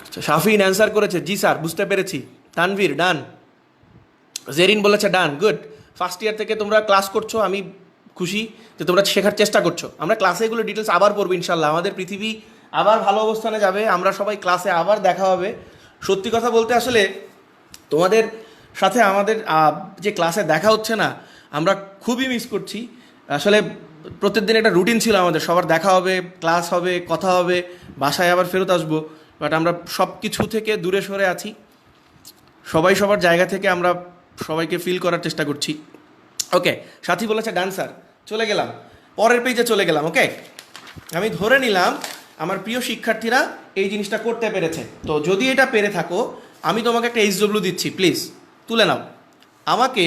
আচ্ছা, শাফিন অ্যান্সার করেছে জি স্যার, বুঝতে পেরেছি। তানভীর ডান, জেরিন বলেছে ডান, গুড। ফার্স্ট ইয়ার থেকে তোমরা ক্লাস করছো, আমি খুশি যে তোমরা শেখার চেষ্টা করছো। আমরা ক্লাসে এগুলো ডিটেলস আবার পড়বো ইনশাল্লাহ, আমাদের পৃথিবী আবার ভালো অবস্থানে যাবে, আমরা সবাই ক্লাসে আবার দেখা হবে। সত্যি কথা বলতে আসলে তোমাদের সাথে আমাদের যে ক্লাসে দেখা হচ্ছে না, আমরা খুবই মিস করছি। আসলে প্রত্যেকদিন একটা রুটিন ছিল আমাদের, সবার দেখা হবে, ক্লাস হবে, কথা হবে, বাসায় আবার ফেরত আসবো, বাট আমরা সব কিছু থেকে দূরে সরে আছি। সবাই সবার জায়গা থেকে আমরা সবাইকে ফিল করার চেষ্টা করছি। ওকে, সাথী বলেছে ডান্সার, চলে গেলাম পরের পেজে চলে গেলাম। ওকে, আমি ধরে নিলাম আমার প্রিয় শিক্ষার্থীরা এই জিনিসটা করতে পেরেছে। তো যদি এটা পেরে থাকো, আমি তোমাকে একটা এইচডব্লিউ দিচ্ছি, প্লিজ তুলে নাও। আমাকে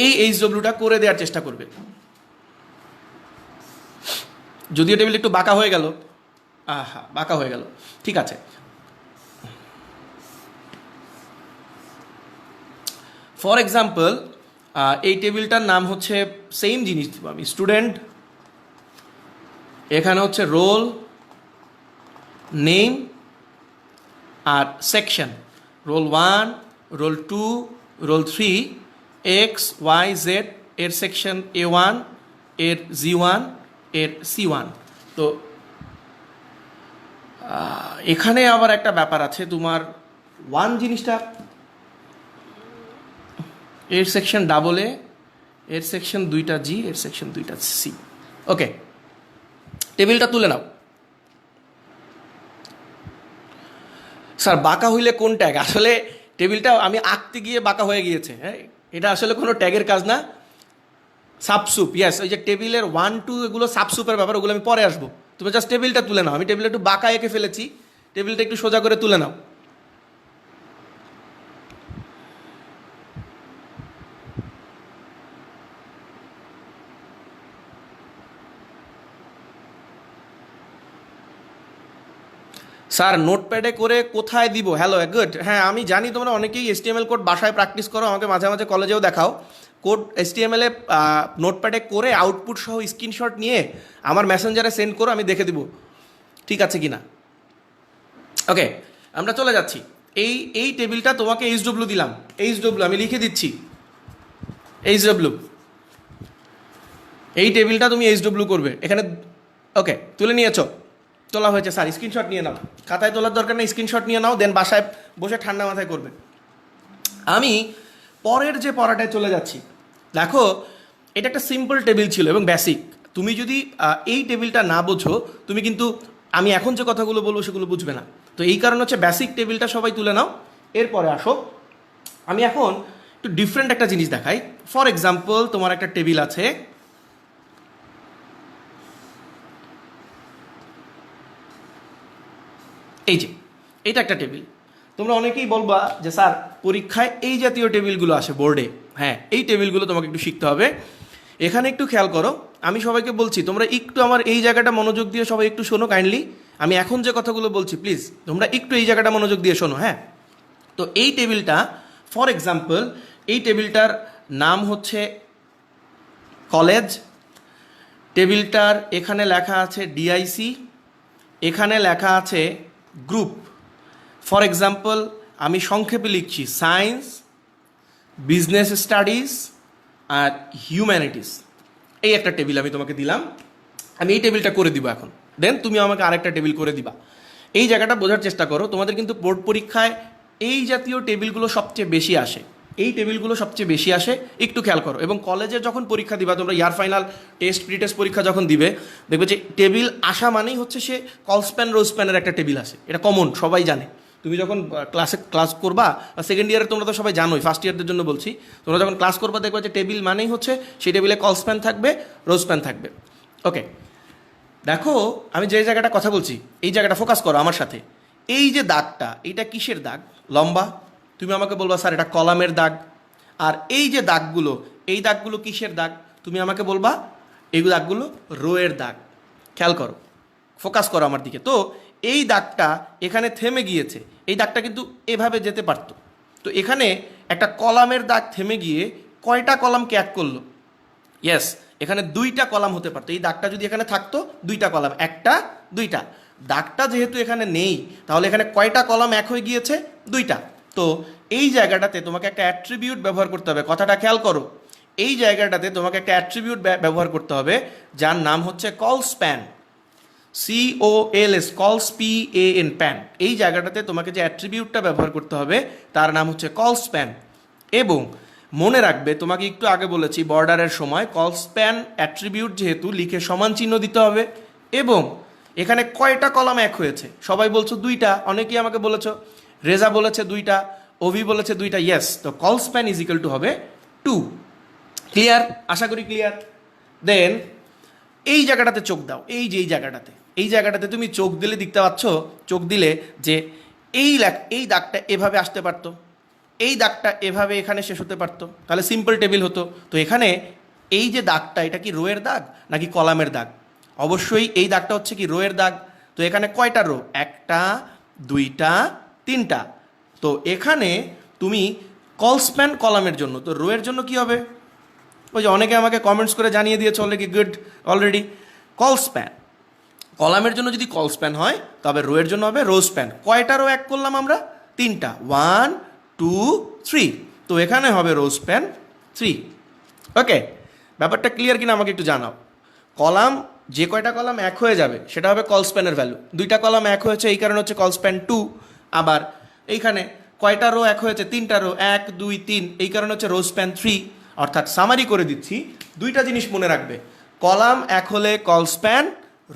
এই এইচডব্লিউটা করে দেওয়ার চেষ্টা করবে। যদিও টেবিল একটু বাঁকা হয়ে গেল, বাঁকা হয়ে গেল, ঠিক আছে। ফর এক্সাম্পল, এই টেবিলটার নাম হচ্ছে, সেম জিনিস দিব আমি, স্টুডেন্ট, এখানে হচ্ছে রোল নেম আর section, roll 1, roll 2, roll 3, X Y Z, এর সেকশন A1, এর G1, এর C1। তো এখানে আবার একটা ব্যাপার আছে, তোমার 1 জিনিসটা, এর সেকশন AA, এর সেকশন 2টা G, এর সেকশন 2টা C। ওকে, টেবিলটা তুলে নাও। স্যার বাঁকা হইলে কোন ট্যাগ? আসলে টেবিলটা আমি আঁকতে গিয়ে বাঁকা হয়ে গিয়েছে, হ্যাঁ, এটা আসলে কোনো ট্যাগের কাজ না, সাবসুপ। ইয়েস, ওই যে টেবিলের 1, 2 এগুলো সাবসুপের ব্যাপার, ওগুলো আমি পরে আসবো। তুমি জাস্ট টেবিলটা তুলে নাও। আমি টেবিলটা একটু বাঁকা এঁকে ফেলেছি, টেবিলটা একটু সোজা করে তুলে নাও। স্যার নোটপ্যাডে করে কোথায় দিব? Hello, good. হ্যাঁ, আমি জানি তোমরা অনেকেই HTML কোড বাসায় প্র্যাকটিস করো, আমাকে মাঝে মাঝে কলেজেও দেখাও। কোড HTML এ নোটপ্যাডে করে আউটপুট সহ স্ক্রিনশট নিয়ে আমার মেসেঞ্জারে সেন্ড করো, আমি দেখে দিব ঠিক আছে কি না। ওকে, আমরা চলে যাচ্ছি। এই টেবিলটা তোমাকে এইচডব্লিউ দিলাম, এইচডব্লিউ আমি লিখে দিচ্ছি, এইচডব্লিউ। এই টেবিলটা তুমি এইচডব্লিউ করবে এখানে। ওকে, তুলে নিয়েছো? তোলা হয়েছে স্যার, স্ক্রিনশট নিয়ে নাও। খাতায় তোলার দরকার নেই, স্ক্রিনশট নিয়ে নাও, দেন বাসায় বসে ঠান্ডা মাথায় করবে। আমি পরের যে পড়াটায় চলে যাচ্ছি। দেখো, এটা একটা সিম্পল টেবিল ছিল এবং বেসিক। তুমি যদি এই টেবিলটা না বোঝো, তুমি কিন্তু আমি এখন যে কথাগুলো বলবো সেগুলো বুঝবে না। তো এই কারণে হচ্ছে বেসিক টেবিলটা সবাই তুলে নাও। এরপরে আসো, আমি এখন একটু ডিফারেন্ট একটা জিনিস দেখাই। ফর এক্সাম্পল, তোমার একটা টেবিল আছে, এই যে এটা একটা টেবিল। তোমরা অনেকেই বলবা যে স্যার পরীক্ষায় এই জাতীয় টেবিলগুলো আসে বোর্ডে। হ্যাঁ, এই টেবিলগুলো তোমাকে একটু শিখতে হবে। এখানে একটু খেয়াল করো, আমি সবাইকে বলছি তোমরা একটু আমার এই জায়গাটা মনোযোগ দিয়ে সবাই একটু শোনো কাইন্ডলি। আমি এখন যে কথাগুলো বলছি প্লিজ তোমরা একটু এই জায়গাটা মনোযোগ দিয়ে শোনো। হ্যাঁ, তো এই টেবিলটা, ফর এক্সাম্পল, এই টেবিলটার নাম হচ্ছে কলেজ। টেবিলটার এখানে লেখা আছে ডিআইসি, এখানে লেখা আছে গ্রুপ। ফর এক্সাম্পল, আমি সংক্ষেপে লিখছি সায়েন্স, বিজনেস স্টাডিজ আর হিউম্যানিটিস। এই একটা টেবিল আমি তোমাকে দিলাম, আমি এই টেবিলটা করে দিব এখন। দেন তুমি আমাকে আরেকটা টেবিল করে দিবা। এই জায়গাটা বোঝার চেষ্টা করো, তোমাদের কিন্তু বোর্ড পরীক্ষায় এই জাতীয় টেবিলগুলো সবচেয়ে বেশি আসে, এই টেবিলগুলো সবচেয়ে বেশি আসে, একটু খেয়াল করো। এবং কলেজে যখন পরীক্ষা দিবা, তোমরা year final test, pre test পরীক্ষা যখন দিবে, দেখবে যে টেবিল আসা মানেই হচ্ছে সে কলস্প্যান রোজপ্যানের একটা টেবিল আসে, এটা কমন, সবাই জানে। তুমি যখন ক্লাস করবা, সেকেন্ড ইয়ারে তোমরা তো সবাই জানোই, ফার্স্ট ইয়ারদের জন্য বলছি, তোমরা যখন ক্লাস করবা দেখবা যে টেবিল মানেই হচ্ছে সেই টেবিলে কলস্প্যান থাকবে, রোজপ্যান থাকবে। ওকে, দেখো আমি যে জায়গাটা কথা বলছি, এই জায়গাটা ফোকাস করো আমার সাথে। এই যে দাগটা, এটা কিসের দাগ? লম্বা। তুমি আমাকে বলবা স্যার এটা কলামের দাগ। আর এই যে দাগগুলো, এই দাগগুলো কিসের দাগ? তুমি আমাকে বলবা এই দাগগুলো রোয়ের দাগ। খেয়াল করো, ফোকাস করো আমার দিকে। তো এই দাগটা এখানে থেমে গিয়েছে, এই দাগটা কিন্তু এভাবে যেতে পারতো। তো এখানে একটা কলামের দাগ থেমে গিয়ে কয়টা কলামকে এক করলো? ইয়েস, এখানে দুইটা কলাম হতে পারতো। এই দাগটা যদি এখানে থাকতো, দুইটা কলাম, একটা দুইটা। দাগটা যেহেতু এখানে নেই, তাহলে এখানে কয়টা কলাম এক হয়ে গিয়েছে? দুইটা। তো এই জায়গাটাতে তোমাকে একটা অ্যাট্রিবিউট ব্যবহার করতে হবে, কথাটা খেয়াল করো। এই জায়গাটাতে তোমাকে একটা অ্যাট্রিবিউট ব্যবহার করতে হবে, যার নাম হচ্ছে কল স্প্যান, COLS, কলস PAN, প্যান। এই জায়গাটাতে তোমাকে যে অ্যাট্রিবিউটটা ব্যবহার করতে হবে তার নাম হচ্ছে কল স্প্যান। এবং মনে রাখবে, তোমাকে একটু আগে বলেছি বর্ডারের সময় কল স্প্যান অ্যাট্রিবিউট যেহেতু লিখে সমান চিহ্ন দিতে হবে। এবং এখানে কয়টা কলাম এক হয়েছে? সবাই বলছো দুইটা, অনেকেই আমাকে বলেছো, রেজা বলেছে দুইটা, ওভি বলেছে দুইটা। ইয়েস, তো call span is equal to হবে 2। ক্লিয়ার? আশা করি ক্লিয়ার। দেন এই জায়গাটাতে চোখ দাও, এই যে এই জায়গাটাতে তুমি চোখ দিলে দেখতে পাচ্ছ, চোখ দিলে যে এই দাগটা এভাবে আসতে পারতো, এই দাগটা এভাবে এখানে শেষ হতে পারতো, তাহলে সিম্পল টেবিল হতো। তো এখানে এই যে দাগটা, এটা কি রোয়ের দাগ নাকি কলামের দাগ? অবশ্যই এই দাগটা হচ্ছে কি রোয়ের দাগ। তো এখানে কয়টা রো? একটা, দুইটা, তিনটা। তো এখানে তুমি কল স্প্যান কলামের জন্য, তো রোয়ের জন্য কি হবে? ওই যে অনেকে আমাকে কমেন্টস করে জানিয়ে দিয়েছে already, good, already call span. কলামের জন্য যদি কল স্প্যান হয়, তবে রোয়ের জন্য হবে রো স্প্যান। কয়টা রো এক করলাম আমরা? তিনটা, 1 2 3। তো এখানে হবে রো স্প্যান 3। ওকে, ব্যাপারটা ক্লিয়ার কিনা আমাকে একটু জানাও। কলাম, যে কয়টা কলাম এক হয়ে যাবে সেটা হবে কল স্প্যানের ভ্যালু। দুইটা কলাম এক হয়েছে, এই কারণে হচ্ছে কল স্প্যান 2। আবার এইখানে কয়টা রো এক হয়েছে? তিনটা রো, 1 2 3, এই কারণে হচ্ছে রো স্প্যান 3। অর্থাৎ সামারি করে দিচ্ছি, দুইটা জিনিস মনে রাখবে, কলাম এক হলে কল স্প্যান,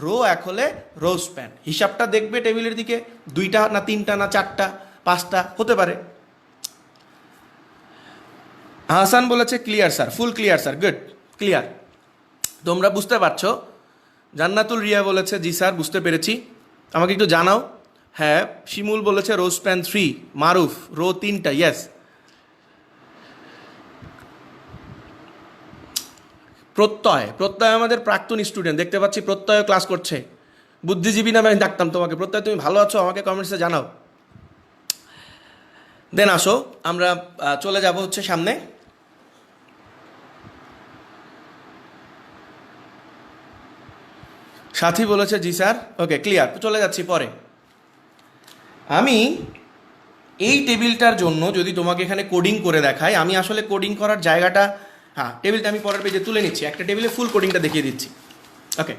রো এক হলে রো স্প্যান। হিসাবটা দেখবে টেবিলের দিকে, দুইটা না তিনটা না চারটা, পাঁচটা হতে পারে। হাসান বলেছে ক্লিয়ার স্যার, ফুল ক্লিয়ার স্যার, গুড, ক্লিয়ার। তোমরা বুঝতে পারছো? জান্নাতুল রিয়া বলেছে জি স্যার, বুঝতে পেরেছি। আমাকে একটু জানাও। হ্যাঁ, শিমুল বলেছে রো স্প্যান 3, মারুফ রো 3টা, ইয়েস। প্রত্যয়, প্রত্যয় আমাদের প্রাক্তন স্টুডেন্ট, দেখতে পাচ্ছি প্রত্যয় ক্লাস করছে। বুদ্ধিজীবী নামে আমি ডাকতাম তোমাকে। প্রত্যয়, তুমি ভালো আছো? আমাকে কমেন্টসে জানাও। দেন আসো, আমরা চলে যাব হচ্ছে সামনে। সাথী বলেছে জি স্যার, ওকে ক্লিয়ার। চলে যাচ্ছি পরে। আমি এই টেবিলটার জন্য যদি তোমাকে এখানে কোডিং করে দেখাই, আমি আসলে কোডিং করার জায়গাটা, হ্যাঁ টেবিলটা আমি পরের পেজে তুলে নিচ্ছি, একটা টেবিলে ফুল কোডিংটা দেখিয়ে দিচ্ছি। ওকে,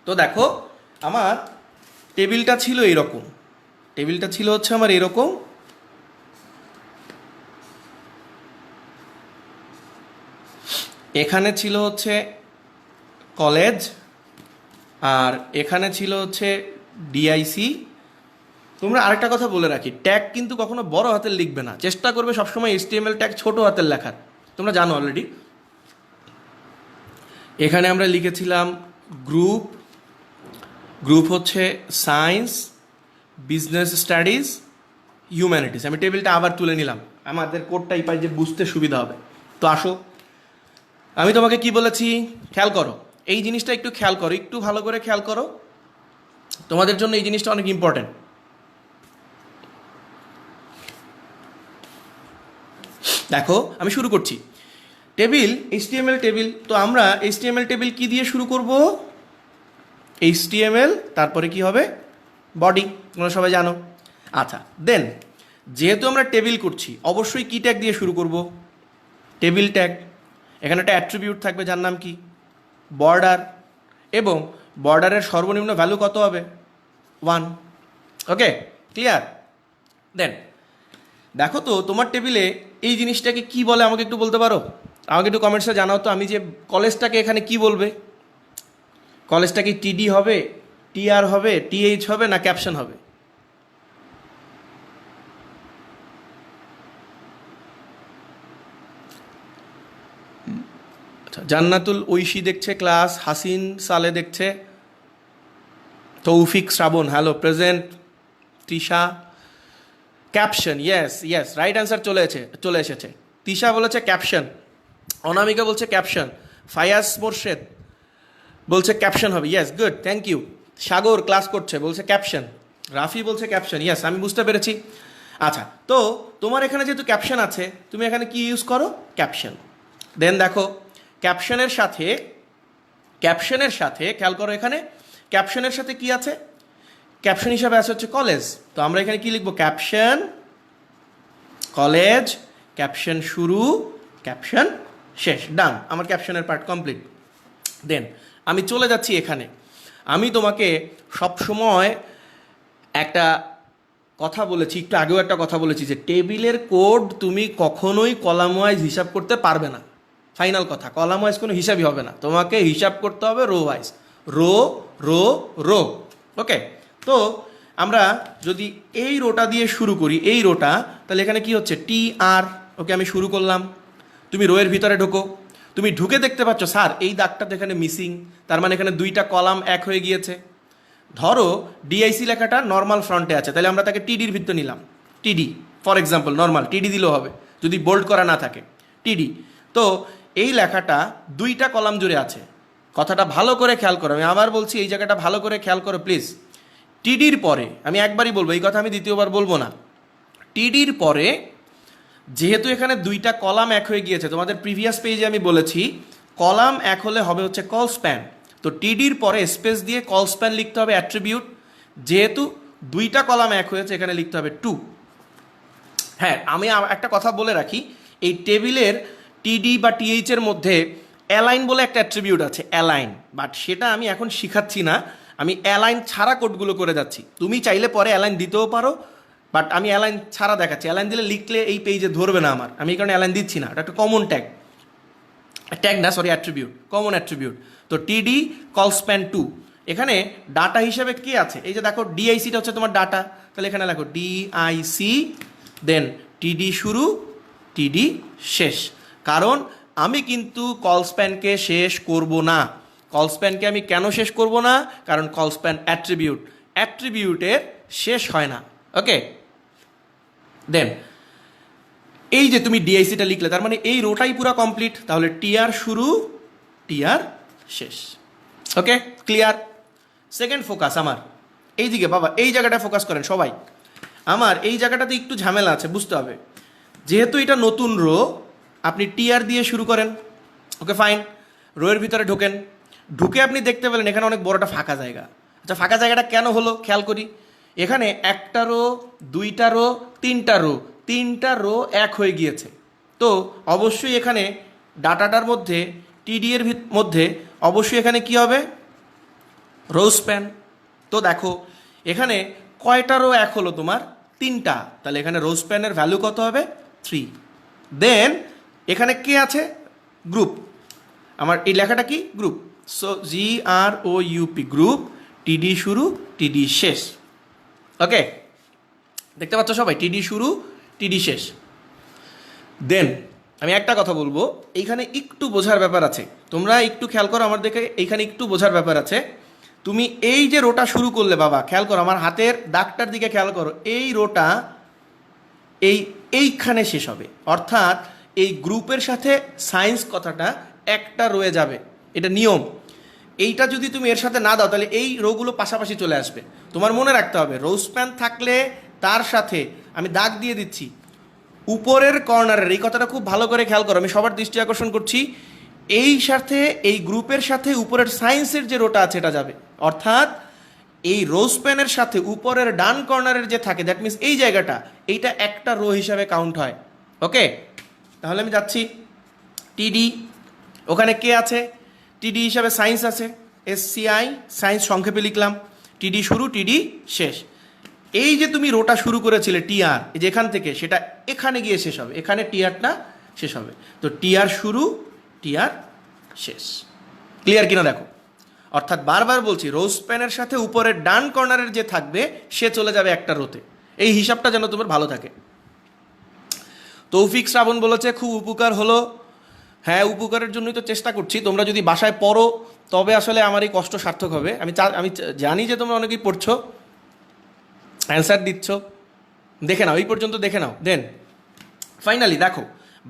তো দেখো আমার টেবিলটা ছিল এইরকম, টেবিলটা ছিল হচ্ছে আমার এরকম। এখানে ছিল হচ্ছে কলেজ, আর এখানে ছিল হচ্ছে ডিআইসি। তোমরা আরেকটা কথা বলে রাখি, ট্যাগ কিন্তু কখনো বড় হাতের লিখবে না, চেষ্টা করবে সবসময় HTML ট্যাগ ছোট হাতের লেখার, তোমরা জানো অলরেডি। এখানে আমরা লিখেছিলাম গ্রুপ, গ্রুপ হচ্ছে সায়েন্স, বিজনেস স্টাডিজ, হিউম্যানিটিস। আমি টেবিলটা আবার তুলে নিলাম, আমাদের কোডটা এই পাই যে বুঝতে সুবিধা হবে। তো আসো, আমি তোমাকে কি বলেছি খেয়াল করো, এই জিনিসটা একটু খেয়াল করো, একটু ভালো করে খেয়াল করো, তোমাদের জন্য এই জিনিসটা অনেক ইম্পর্টেন্ট। দেখো আমি শুরু করছি। Table, HTML table. তো আমরা HTML টেবিল কি দিয়ে শুরু করব? HTML, তারপরে কি হবে? বডি, তোমরা সবাই জানো। আচ্ছা, দেন যেহেতু আমরা টেবিল করছি, অবশ্যই কি ট্যাগ দিয়ে শুরু করব? Table tag. এখানে একটা অ্যাট্রিবিউট থাকবে যার নাম কি? বর্ডার। এবং বর্ডারের সর্বনিম্ন ভ্যালু কত হবে? 1। ওকে, ক্লিয়ার? দেন দেখো তো তোমার টেবিলে এই জিনিসটাকে কি বলে আমাকে একটু বলতে পারো? আমাকে একটু কমেন্টসে জানাও তো। আমি যে কলেজটাকে এখানে কি বলবে? কলেজটা কি TD হবে, TR হবে, TH হবে, না ক্যাপশন হবে? আচ্ছা, জান্নাতুল ঐশী দেখছে ক্লাস, হাসিন সালে দেখছে, Taufiq Shrabon hello present, Trisha caption, yes yes, right answer চলে এসেছে। তিশা বলেছে ক্যাপশন, অনামিকা বলছে ক্যাপশন, ফায়াজ মোর্শেদ বলছে ক্যাপশন হবে, yes good, thank you. Sagar class করছে, বলছে ক্যাপশন। রাফি বলছে ক্যাপশন। ইয়াস, আমি বুঝতে পেরেছি। আচ্ছা, তো তোমার এখানে যেহেতু ক্যাপশন আছে, তুমি এখানে কি ইউজ করো? ক্যাপশন। দেন দেখো, ক্যাপশনের সাথে খেয়াল করো, এখানে ক্যাপশনের সাথে কি আছে? ক্যাপশন হিসাবে আছে হচ্ছে কলেজ। তো আমরা এখানে কি লিখবো? ক্যাপশন কলেজ, ক্যাপশন শুরু, ক্যাপশন শেষ। ডান, আমার ক্যাপশনের পার্ট কমপ্লিট। দেন আমি চলে যাচ্ছি এখানে। আমি তোমাকে সবসময় একটা কথা বলেছি, একটু আগেও একটা কথা বলেছি, যে টেবিলের কোড তুমি কখনোই কলাম ওয়াইজ হিসাব করতে পারবে না। ফাইনাল কথা, কলাম ওয়াইজ কোনো হিসাবই হবে না, তোমাকে হিসাব করতে হবে row wise, row row row. Okay, তো আমরা যদি এই রোটা দিয়ে শুরু করি, এই রোটা, তাহলে এখানে কি হচ্ছে? টি আর। ওকে, আমি শুরু করলাম, তুমি রোয়ের ভিতরে ঢোকো, তুমি ঢুকে দেখতে পাচ্ছ স্যার এই দাগটা তো এখানে মিসিং, তার মানে এখানে দুইটা কলাম এক হয়ে গিয়েছে। ধরো ডিআইসি লেখাটা নর্মাল ফ্রন্টে আছে, তাহলে আমরা তাকে টিডির ভিতরে নিলাম, টিডি ফর এক্সাম্পল, নর্মাল টিডি দিলেও হবে যদি বোল্ড করা না থাকে, টিডি। তো এই লেখাটা দুইটা কলাম জুড়ে আছে। কথাটা ভালো করে খেয়াল করো, আমি আবার বলছি, এই জায়গাটা ভালো করে খেয়াল করো প্লিজ। টিডির পরে, আমি একবারই বলবো এই কথা, আমি দ্বিতীয়বার বলবো না। টিডির পরে যেহেতু এখানে দুইটা কলাম এক হয়ে গিয়েছে, তোমাদের প্রিভিয়াস পেজে আমি বলেছি কলাম এক হলে হবে হচ্ছে কল স্প্যান। তো টিডির পরে স্পেস দিয়ে কল স্প্যান লিখতে হবে অ্যাট্রিবিউট। যেহেতু দুইটা কলাম এক হয়েছে, এখানে লিখতে হবে টু। হ্যাঁ, আমি একটা কথা বলে রাখি, এই টেবিলের টিডি বা টিএইচ এর মধ্যে অ্যালাইন বলে একটা অ্যাট্রিবিউট আছে, অ্যালাইন, বাট সেটা আমি এখন শিখাচ্ছি না, আমি অ্যালাইন ছাড়া কোডগুলো করে যাচ্ছি। তুমি চাইলে পরে অ্যালাইন দিতেও পারো, বাট আমি অ্যালাইন ছাড়া দেখাচ্ছি। অ্যালাইন দিলে লিখলে এই পেজে ধরবে না আমার, আমি এই কারণে অ্যালাইন দিচ্ছি না। এটা একটা কমন ট্যাগ না, সরি, অ্যাট্রিবিউট, কমন অ্যাট্রিবিউট। তো টিডি কল স্প্যান টু, এখানে ডাটা হিসেবে কি আছে? এই যে দেখো ডিআইসিটা হচ্ছে তোমার ডাটা, তাহলে এখানে লেখো ডিআইসি, দেন টিডি শুরু, টিডি শেষ। কারণ আমি কিন্তু কল স্প্যানকে শেষ করব না। কল স্প্যানকে আমি কেন শেষ করব না? কারণ কল স্প্যান অ্যাট্রিবিউট, অ্যাট্রিবিউটের শেষ হয় না। ওকে, দেন এই যে তুমি ডিআইসিটা লিখলে, তার মানে এই রোটাই পুরো কমপ্লিট। তাহলে টিআর শুরু, টিআর শেষ। ওকে, ক্লিয়ার? সেকেন্ড ফোকাস আমার এইদিকে, বাবা এই জায়গাটা ফোকাস করেন সবাই। আমার এই জায়গাটাতে একটু ঝামেলা আছে, বুঝতে হবে। যেহেতু এটা নতুন রো, আপনি টিআর দিয়ে শুরু করেন। ওকে ফাইন, রোয়ের ভিতরে ঢোকেন, ঢুকে আপনি দেখতে পেলেন এখানে অনেক বড়টা ফাঁকা জায়গা। আচ্ছা, ফাঁকা জায়গাটা কেন হলো খেয়াল করি। এখানে একটা রো, দুইটা রো, তিনটা রো এক হয়ে গিয়েছে। তো অবশ্যই এখানে ডাটাটার মধ্যে, টিডি এর মধ্যে অবশ্যই এখানে কি হবে? Rho span. তো দেখো এখানে কয়টা রো এক হলো? তোমার তিনটা। তাহলে এখানে রো স্প্যানের ভ্যালু কত হবে? 3। দেন এখানে কে আছে? গ্রুপ। আমার এই লেখাটা কি? গ্রুপ। সো GROUP, গ্রুপ, টিডি শুরু, টিডি শেষ। ওকে, দেখতে পাচ্ছ সবাই? টিডি শুরু, টিডি শেষ। দেন আমি একটা কথা বলবো, এইখানে একটু বোঝার ব্যাপার আছে, তোমরা একটু খেয়াল করো আমার দিকে, এইখানে একটু বোঝার ব্যাপার আছে। তুমি এই যে রোটা শুরু করলে, বাবা খেয়াল করো আমার হাতের দাগটার দিকে খেয়াল করো, এই রোটা এইখানে শেষ হবে, অর্থাৎ এই গ্রুপের সাথে সায়েন্স কথাটা একটা রয়ে যাবে, এটা নিয়ম। এইটা যদি তুমি এর সাথে না দাও, তাহলে এই রোগুলো পাশাপাশি চলে আসবে। তোমার মনে রাখতে হবে, রো স্প্যান থাকলে তার সাথে, আমি দাগ দিয়ে দিচ্ছি, উপরের কর্নারের, এই কথাটা খুব ভালো করে খেয়াল করো, আমি সবার দৃষ্টি আকর্ষণ করছি, এই সাথে এই গ্রুপের সাথে উপরের সায়েন্সের যে রোটা আছে এটা যাবে, অর্থাৎ এই রো স্প্যানের সাথে উপরের ডান কর্নারের যে থাকে, দ্যাট মিনস এই জায়গাটা, এইটা একটা রো হিসাবে কাউন্ট হয়। ওকে, তাহলে আমি যাচ্ছি টিডি, ওখানে কে আছে? টিডি হিসাবে সায়েন্স আছে, SCI, সায়েন্স সংক্ষেপে লিখলাম, টিডি শুরু, টিডি শেষ। এই যে তুমি রোটা শুরু করেছিলে টিআর, এই যে এখান থেকে, সেটা এখানে গিয়ে শেষ হবে, এখানে টিআরটা শেষ হবে। তো টিআর শুরু, টিআর শেষ। ক্লিয়ার কিনা দেখো? অর্থাৎ বারবার বলছি, রো স্প্যানের সাথে উপরের ডান কর্নারের যে থাকবে সে চলে যাবে একটা রোতে। এই হিসাবটা যেন তোমার ভালো থাকে। তৌফিক শ্রাবণ বলেছে খুব উপকার হলো। হ্যাঁ, উপকারের জন্যই তো চেষ্টা করছি। তোমরা যদি বাসায় পড়ো তবে আসলে আমার এই কষ্ট সার্থক হবে। আমি জানি যে তোমরা অনেকেই পড়ছো, অ্যান্সার দিচ্ছ, দেখে নাও, এই পর্যন্ত দেখে নাও। দেন ফাইনালি দেখো,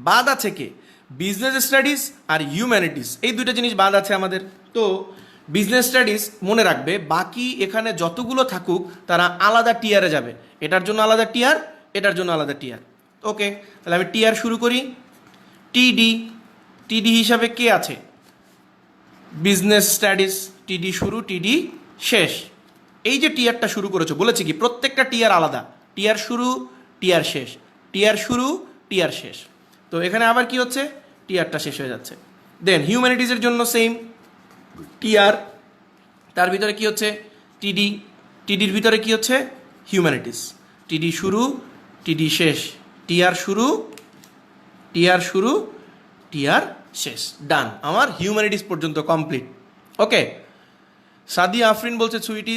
বাদ আছে কে? বিজনেস স্টাডিজ আর হিউম্যানিটিস, এই দুইটা জিনিস বাদ আছে আমাদের। তো বিজনেস স্টাডিজ মনে রাখবে, বাকি এখানে যতগুলো থাকুক তারা আলাদা টিয়ারে যাবে, এটার জন্য আলাদা টিয়ার, এটার জন্য আলাদা টিয়ার। ওকে, তাহলে আমি টিয়ার শুরু করি। টিডি, টিডি হিসাবে কে আছে? বিজনেস স্টাডিজ, টিডি শুরু, টিডি শেষ। এই যে টিয়ারটা শুরু করেছো, বলেছি কি প্রত্যেকটা টিয়ার আলাদা, টিয়ার শুরু, টিয়ার শেষ, টিয়ার শুরু, টিয়ার শেষ। তো এখানে আবার কি হচ্ছে, টিয়ারটা শেষ হয়ে যাচ্ছে। দেন হিউম্যানিটিজের জন্য সেম টিয়ার, তার ভিতরে কি হচ্ছে টিডি, টিডির ভিতরে কি হচ্ছে হিউম্যানিটিস, টিডি শুরু, টিডি শেষ, টিয়ার শুরু, টিয়ার শুরু, টিয়ার শেষ। ডান, আমার হিউম্যানিটিস পর্যন্ত কমপ্লিট। ওকে, সাদিয়া আফরিন বলছে সুইটি,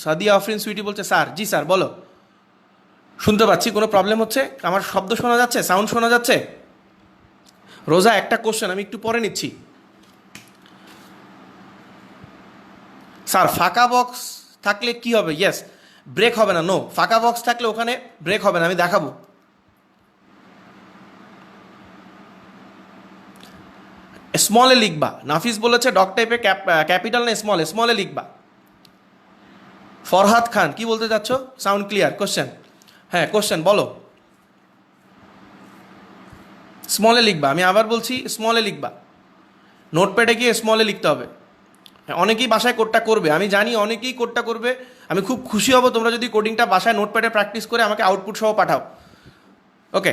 সাদিয়া আফরিন সুইটি বলছে স্যার, জি স্যার বলো, শুনতে পাচ্ছি, কোনো প্রবলেম হচ্ছে? আমার শব্দ শোনা যাচ্ছে, সাউন্ড শোনা যাচ্ছে? রোজা একটা কোশ্চেন আমি একটু পরে নিচ্ছি। স্যার ফাঁকা বক্স থাকলে কি হবে? ইয়েস, ব্রেক হবে না। নো, ফাঁকা বক্স থাকলে ওখানে ব্রেক হবে না, আমি দেখাবো। স্মলে লিখবা, নাফিস বলেছে ডগ টাইপে ক্যাপিটাল না স্মলে, স্মলে লিখবা। ফরহাদ খান কি বলতে চাচ্ছ? Sound clear? কোশ্চেন, হ্যাঁ কোশ্চেন বলো। স্মলে লিখবা, আমি আবার বলছি স্মলে লিখবা, নোটপ্যাডে গিয়ে স্মলে লিখতে হবে। অনেকেই বাসায় কোডটা করবে, আমি জানি অনেকেই কোডটা করবে, আমি খুব খুশি হব তোমরা যদি কোডিংটা বাসায় নোটপ্যাডে প্র্যাকটিস করে আমাকে আউটপুট সহ পাঠাও। ওকে,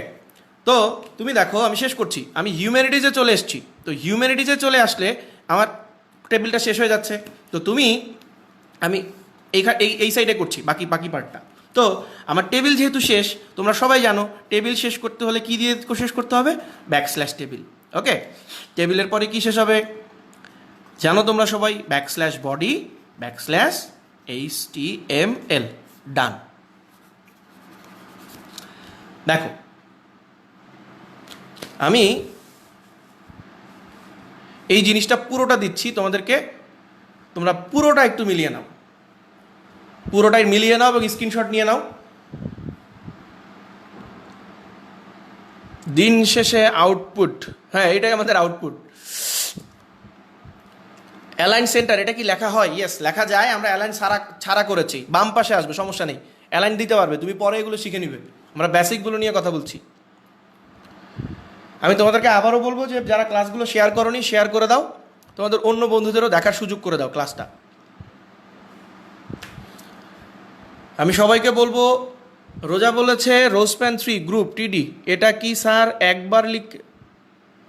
তো তুমি দেখো আমি শেষ করছি, আমি হিউম্যানিটিজে চলে এসেছি। তো হিউম্যানিটিজে চলে আসলে আমার টেবিলটা শেষ হয়ে যাচ্ছে। তো তুমি, আমি এই সাইডে করছি বাকি পার্টটা। তো আমার টেবিল যেহেতু শেষ, তোমরা সবাই জানো টেবিল শেষ করতে হলে কি দিয়ে শেষ করতে হবে? Backslash table. ওকে, টেবিলের পরে কি শেষ হবে জানো তোমরা সবাই? Backslash body, backslash HTML। ডান। দেখো আমি এই জিনিসটা পুরোটা দিচ্ছি তোমাদেরকে, তোমরা পুরোটা একটু মিলিয়ে নাও, পুরোটাই মিলিয়ে নাও এবং স্ক্রিনশট নিয়ে নাও। দিন শেষে আউটপুট, হ্যাঁ এটাই আমাদের আউটপুট। অ্যালাইন সেন্টার, এটা কি লেখা হয়? ইয়েস লেখা যায়, আমরা অ্যালাইন ছাড়া করেছি। বাম পাশে আসবে, সমস্যা নেই, অ্যালাইন দিতে পারবে তুমি, পরে এগুলো শিখে নিবে। আমরা বেসিকগুলো নিয়ে কথা বলছি। আমি তোমাদেরকে আবারও বলবো যে যারা ক্লাসগুলো শেয়ার করোনি শেয়ার করে দাও, তোমাদের অন্য বন্ধুদেরও দেখার সুযোগ করে দাও ক্লাসটা। আমি সবাইকে বলবো, রোজা বলেছে রোজপ্যান 3 গ্রুপ টিডি, এটা কি স্যার একবার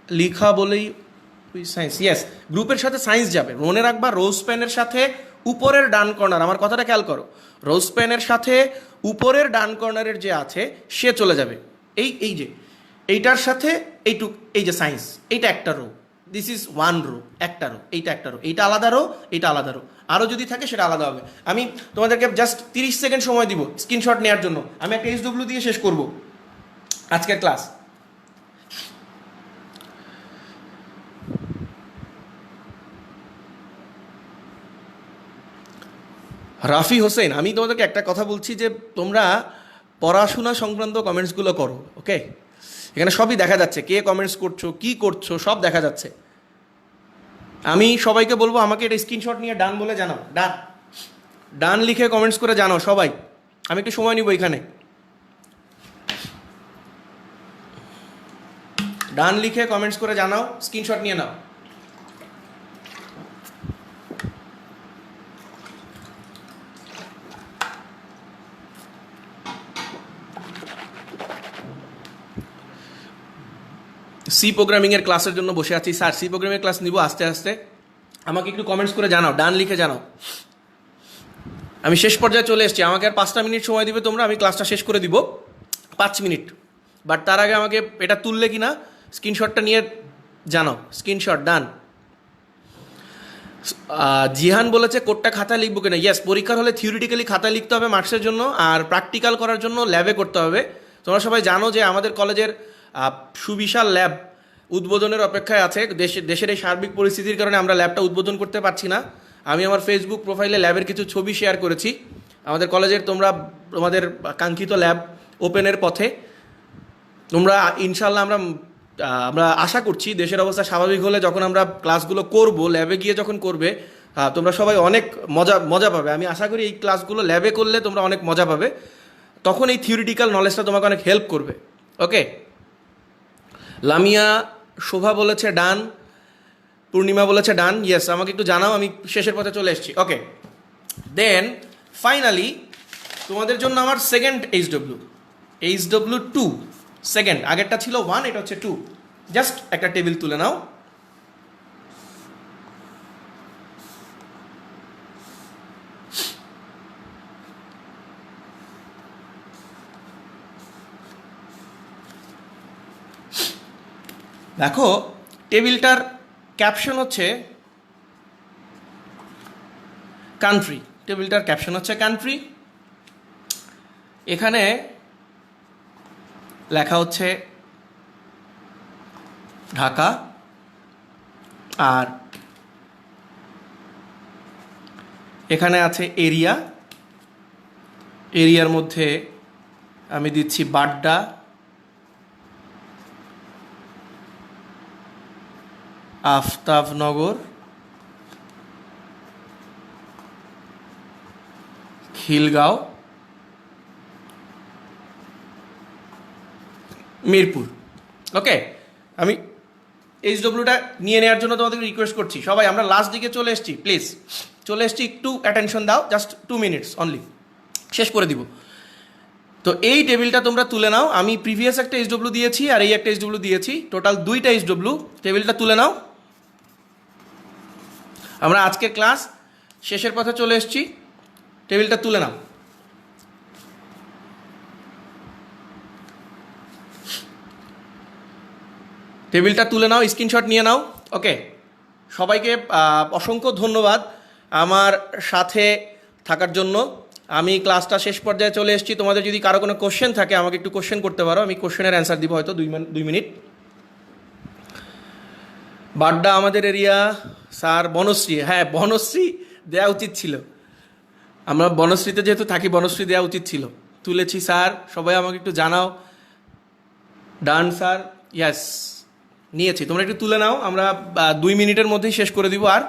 লিখা বলেই সায়েন্স? ইয়েস, গ্রুপের সাথে সায়েন্স যাবে, মনে রাখবা রোজপ্যানের সাথে উপরের ডান কর্নার, আমার কথাটা খেয়াল করো, রোজপ্যানের সাথে উপরের ডান কর্নারের যে আছে সে চলে যাবে। এই যে এইটার সাথে এইটুক, এই যে সায়েন্স, এইটা একটা row, this is one row, একটা রো, এইটা একটা রো, এইটা আলাদা রো, এইটা আলাদা রো, আরও যদি থাকে সেটা আলাদা হবে। আমি তোমাদেরকে জাস্ট 30 সেকেন্ড সময় দিব স্ক্রিনশট নেওয়ার জন্য, আমি একটা SW দিয়ে শেষ করব আজকের ক্লাস। রাফি হোসেন, আমি তোমাদেরকে একটা কথা বলছি যে তোমরা পড়াশোনা সংক্রান্ত কমেন্টসগুলো করো। ওকে, এখানে সবই দেখা যাচ্ছে, কে কমেন্টস করছো, কি করছো, সব দেখা যাচ্ছে। আমি সবাইকে বলবো আমাকে এটা স্ক্রিনশট নিয়ে ডান বলে জানাও, ডান, ডান লিখে কমেন্টস করে জানাও সবাই। আমি একটু সময় নিব এখানে, ডান লিখে কমেন্টস করে জানাও, স্ক্রিনশট নিয়ে নাও। সি প্রোগ্রামিংয়ের ক্লাসের জন্য বসে আছি স্যার, সি প্রোগ্রামিংয়ের ক্লাস নিব আস্তে আস্তে, আমাকে একটু কমেন্টস করে জানাও, ডান লিখে জানাও। আমি শেষ পর্যায়ে চলে এসেছি, আমাকে আর 5টা মিনিট সময় দিবে তোমরা, আমি ক্লাসটা শেষ করে দিব 5 মিনিট। বাট তার আগে আমাকে এটা তুললে কি না স্ক্রিনশটটা নিয়ে জানাও, স্ক্রিনশট ডান। জিহান বলেছে কোডটা খাতায় লিখবো কিনা? ইয়েস, পরীক্ষার হলে থিওরিটিক্যালি খাতায় লিখতে হবে মার্কসের জন্য, আর প্র্যাকটিক্যাল করার জন্য ল্যাবে করতে হবে। তোমরা সবাই জানো যে আমাদের কলেজের সুবিশাল ল্যাব উদ্বোধনের অপেক্ষায় আছে। দেশের এই সার্বিক পরিস্থিতির কারণে আমরা ল্যাবটা উদ্বোধন করতে পারছি না। আমি আমার ফেসবুক প্রোফাইলে ল্যাবের কিছু ছবি শেয়ার করেছি আমাদের কলেজের। তোমরা তোমাদের কাঙ্ক্ষিত ল্যাব ওপেনের পথে, তোমরা ইনশাল্লাহ আমরা আমরা আশা করছি দেশের অবস্থা স্বাভাবিক হলে যখন আমরা ক্লাসগুলো করব, ল্যাবে গিয়ে যখন করবে, তোমরা সবাই অনেক মজা পাবে। আমি আশা করি এই ক্লাসগুলো ল্যাবে করলে তোমরা অনেক মজা পাবে, তখন এই থিওরিটিক্যাল নলেজটা তোমাকে অনেক হেল্প করবে। ওকে, লামিয়া শোভা বলেছে ডান, পূর্ণিমা বলেছে ডান। ইয়েস, আমাকে একটু জানাও, আমি শেষের পথে চলে এসেছি। ওকে, দেন ফাইনালি তোমাদের জন্য আমার সেকেন্ড HW2 সেকেন্ড, আগেরটা ছিল 1, এটা হচ্ছে 2। জাস্ট একটা টেবিল তুলে নাও। দেখো টেবিলটার ক্যাপশন হচ্ছে কান্ট্রি, টেবিলটার ক্যাপশন হচ্ছে কান্ট্রি। এখানে লেখা হচ্ছে ঢাকা, আর এখানে আছে এরিয়া, এরিয়ার মধ্যে আমি দিচ্ছি বাড্ডা, আফতাবনগর, খিলগাঁও, মিরপুর। ওকে, আমি HWটা নিয়ে নেওয়ার জন্য তোমাদেরকে রিকোয়েস্ট করছি, সবাই আমরা লাস্ট দিকে চলে এসেছি, প্লিজ চলে এসেছি, একটু অ্যাটেনশন দাও, জাস্ট 2 মিনিটস অনলি, শেষ করে দিব। তো এই টেবিলটা তোমরা তুলে নাও। আমি প্রিভিয়াস একটা HW দিয়েছি আর এই একটা HW দিয়েছি, টোটাল 2টা HW। টেবিলটা তুলে নাও। আমরা আজকের ক্লাস শেষের পথে চলে এসেছি, টেবিলটা তুলে নাও। টেবিলটা তুলে নাও, স্ক্রিনশট নিয়ে নাও। ওকে, সবাইকে অসংখ্য ধন্যবাদ আমার সাথে থাকার জন্য। আমি ক্লাসটা শেষ পর্যায়ে চলে এসেছি। তোমাদের যদি কারো কোনো কোশ্চেন থাকে আমাকে একটু কোশ্চেন করতে পারো, আমি কোশ্চেনের অ্যান্সার দিব হয়তো 2 মিনিট। বাড্ডা আমাদের এরিয়া স্যার। বনশ্রী, হ্যাঁ বনশ্রী দেওয়া উচিত ছিল, আমরা বনশ্রীতে যেহেতু থাকি বনশ্রী দেওয়া উচিত ছিল, তুলেছি স্যার। সবাই আমাকে একটু জানাও। ডান স্যার, ইয়াস নিয়েছি। তোমরা একটু তুলে নাও, আমরা 2 মিনিটের মধ্যেই শেষ করে দিব। আর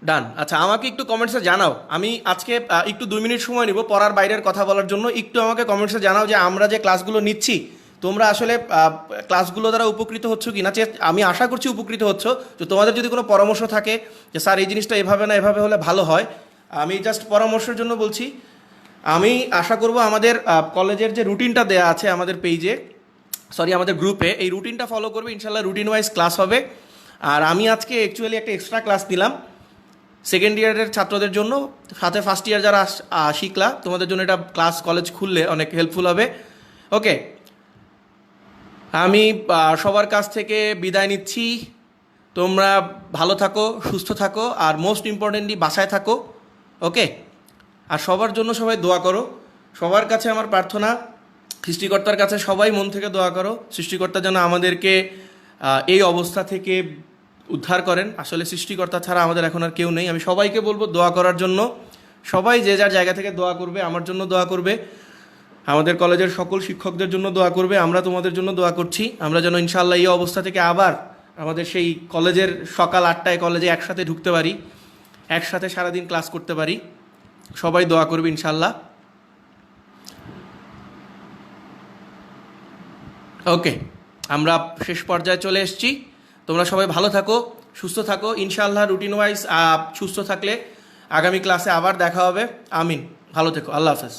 ডান। আচ্ছা, আমাকে একটু কমেন্টসে জানাও। আমি আজকে একটু 2 মিনিট সময় নিব পড়ার বাইরের কথা বলার জন্য। একটু আমাকে কমেন্টসে জানাও যে আমরা যে ক্লাসগুলো নিচ্ছি তোমরা আসলে ক্লাসগুলো দ্বারা উপকৃত হচ্ছ কি না। আমি আশা করছি উপকৃত হচ্ছ। তো তোমাদের যদি কোনো পরামর্শ থাকে যে স্যার এই জিনিসটা এভাবে না এভাবে হলে ভালো হয়, আমি জাস্ট পরামর্শের জন্য বলছি। আমি আশা করব আমাদের কলেজের যে রুটিনটা দেওয়া আছে আমাদের পেজে, আমাদের গ্রুপে, এই রুটিনটা ফলো করবে, ইনশাল্লাহ রুটিন ওয়াইজ ক্লাস হবে। আর আমি আজকে অ্যাকচুয়ালি একটা এক্সট্রা ক্লাস দিলাম সেকেন্ড ইয়ারের ছাত্রদের জন্য, সাথে ফার্স্ট ইয়ার যারা শিখলা তোমাদের জন্য এটা ক্লাস কলেজ খুললে অনেক হেল্পফুল হবে। ওকে, আমি সবার কাছ থেকে বিদায় নিচ্ছি। তোমরা ভালো থাকো, সুস্থ থাকো, আর মোস্ট ইম্পর্টেন্টলি বাসায় থাকো। ওকে, আর সবার জন্য সবাই দোয়া করো। সবার কাছে আমার প্রার্থনা, সৃষ্টিকর্তার কাছে সবাই মন থেকে দোয়া করো, সৃষ্টিকর্তা যেন আমাদেরকে এই অবস্থা থেকে উদ্ধার করেন। আসলে সৃষ্টিকর্তা ছাড়া আমাদের এখন আর কেউ নেই। আমি সবাইকে বলবো দোয়া করার জন্য। সবাই যে যার জায়গা থেকে দোয়া করবে, আমার জন্য দোয়া করবে, আমাদের কলেজের সকল শিক্ষকদের জন্য দোয়া করবে। আমরা তোমাদের জন্য দোয়া করছি, আমরা যেন ইনশাআল্লাহ এই অবস্থা থেকে আবার আমাদের সেই কলেজের সকাল 8টায় কলেজে একসাথে ঢুকতে পারি, একসাথে সারাদিন ক্লাস করতে পারি। সবাই দোয়া করবে ইনশাআল্লাহ। ওকে, আমরা শেষ পর্যায়ে চলে এসেছি। তোমরা সবাই ভালো থাকো, সুস্থ থাকো। ইনশাআল্লাহ রুটিন ওয়াইজ সুস্থ থাকলে আগামী ক্লাসে আবার দেখা হবে। আমিন। ভালো থেকো, আল্লাহ হাফেজ।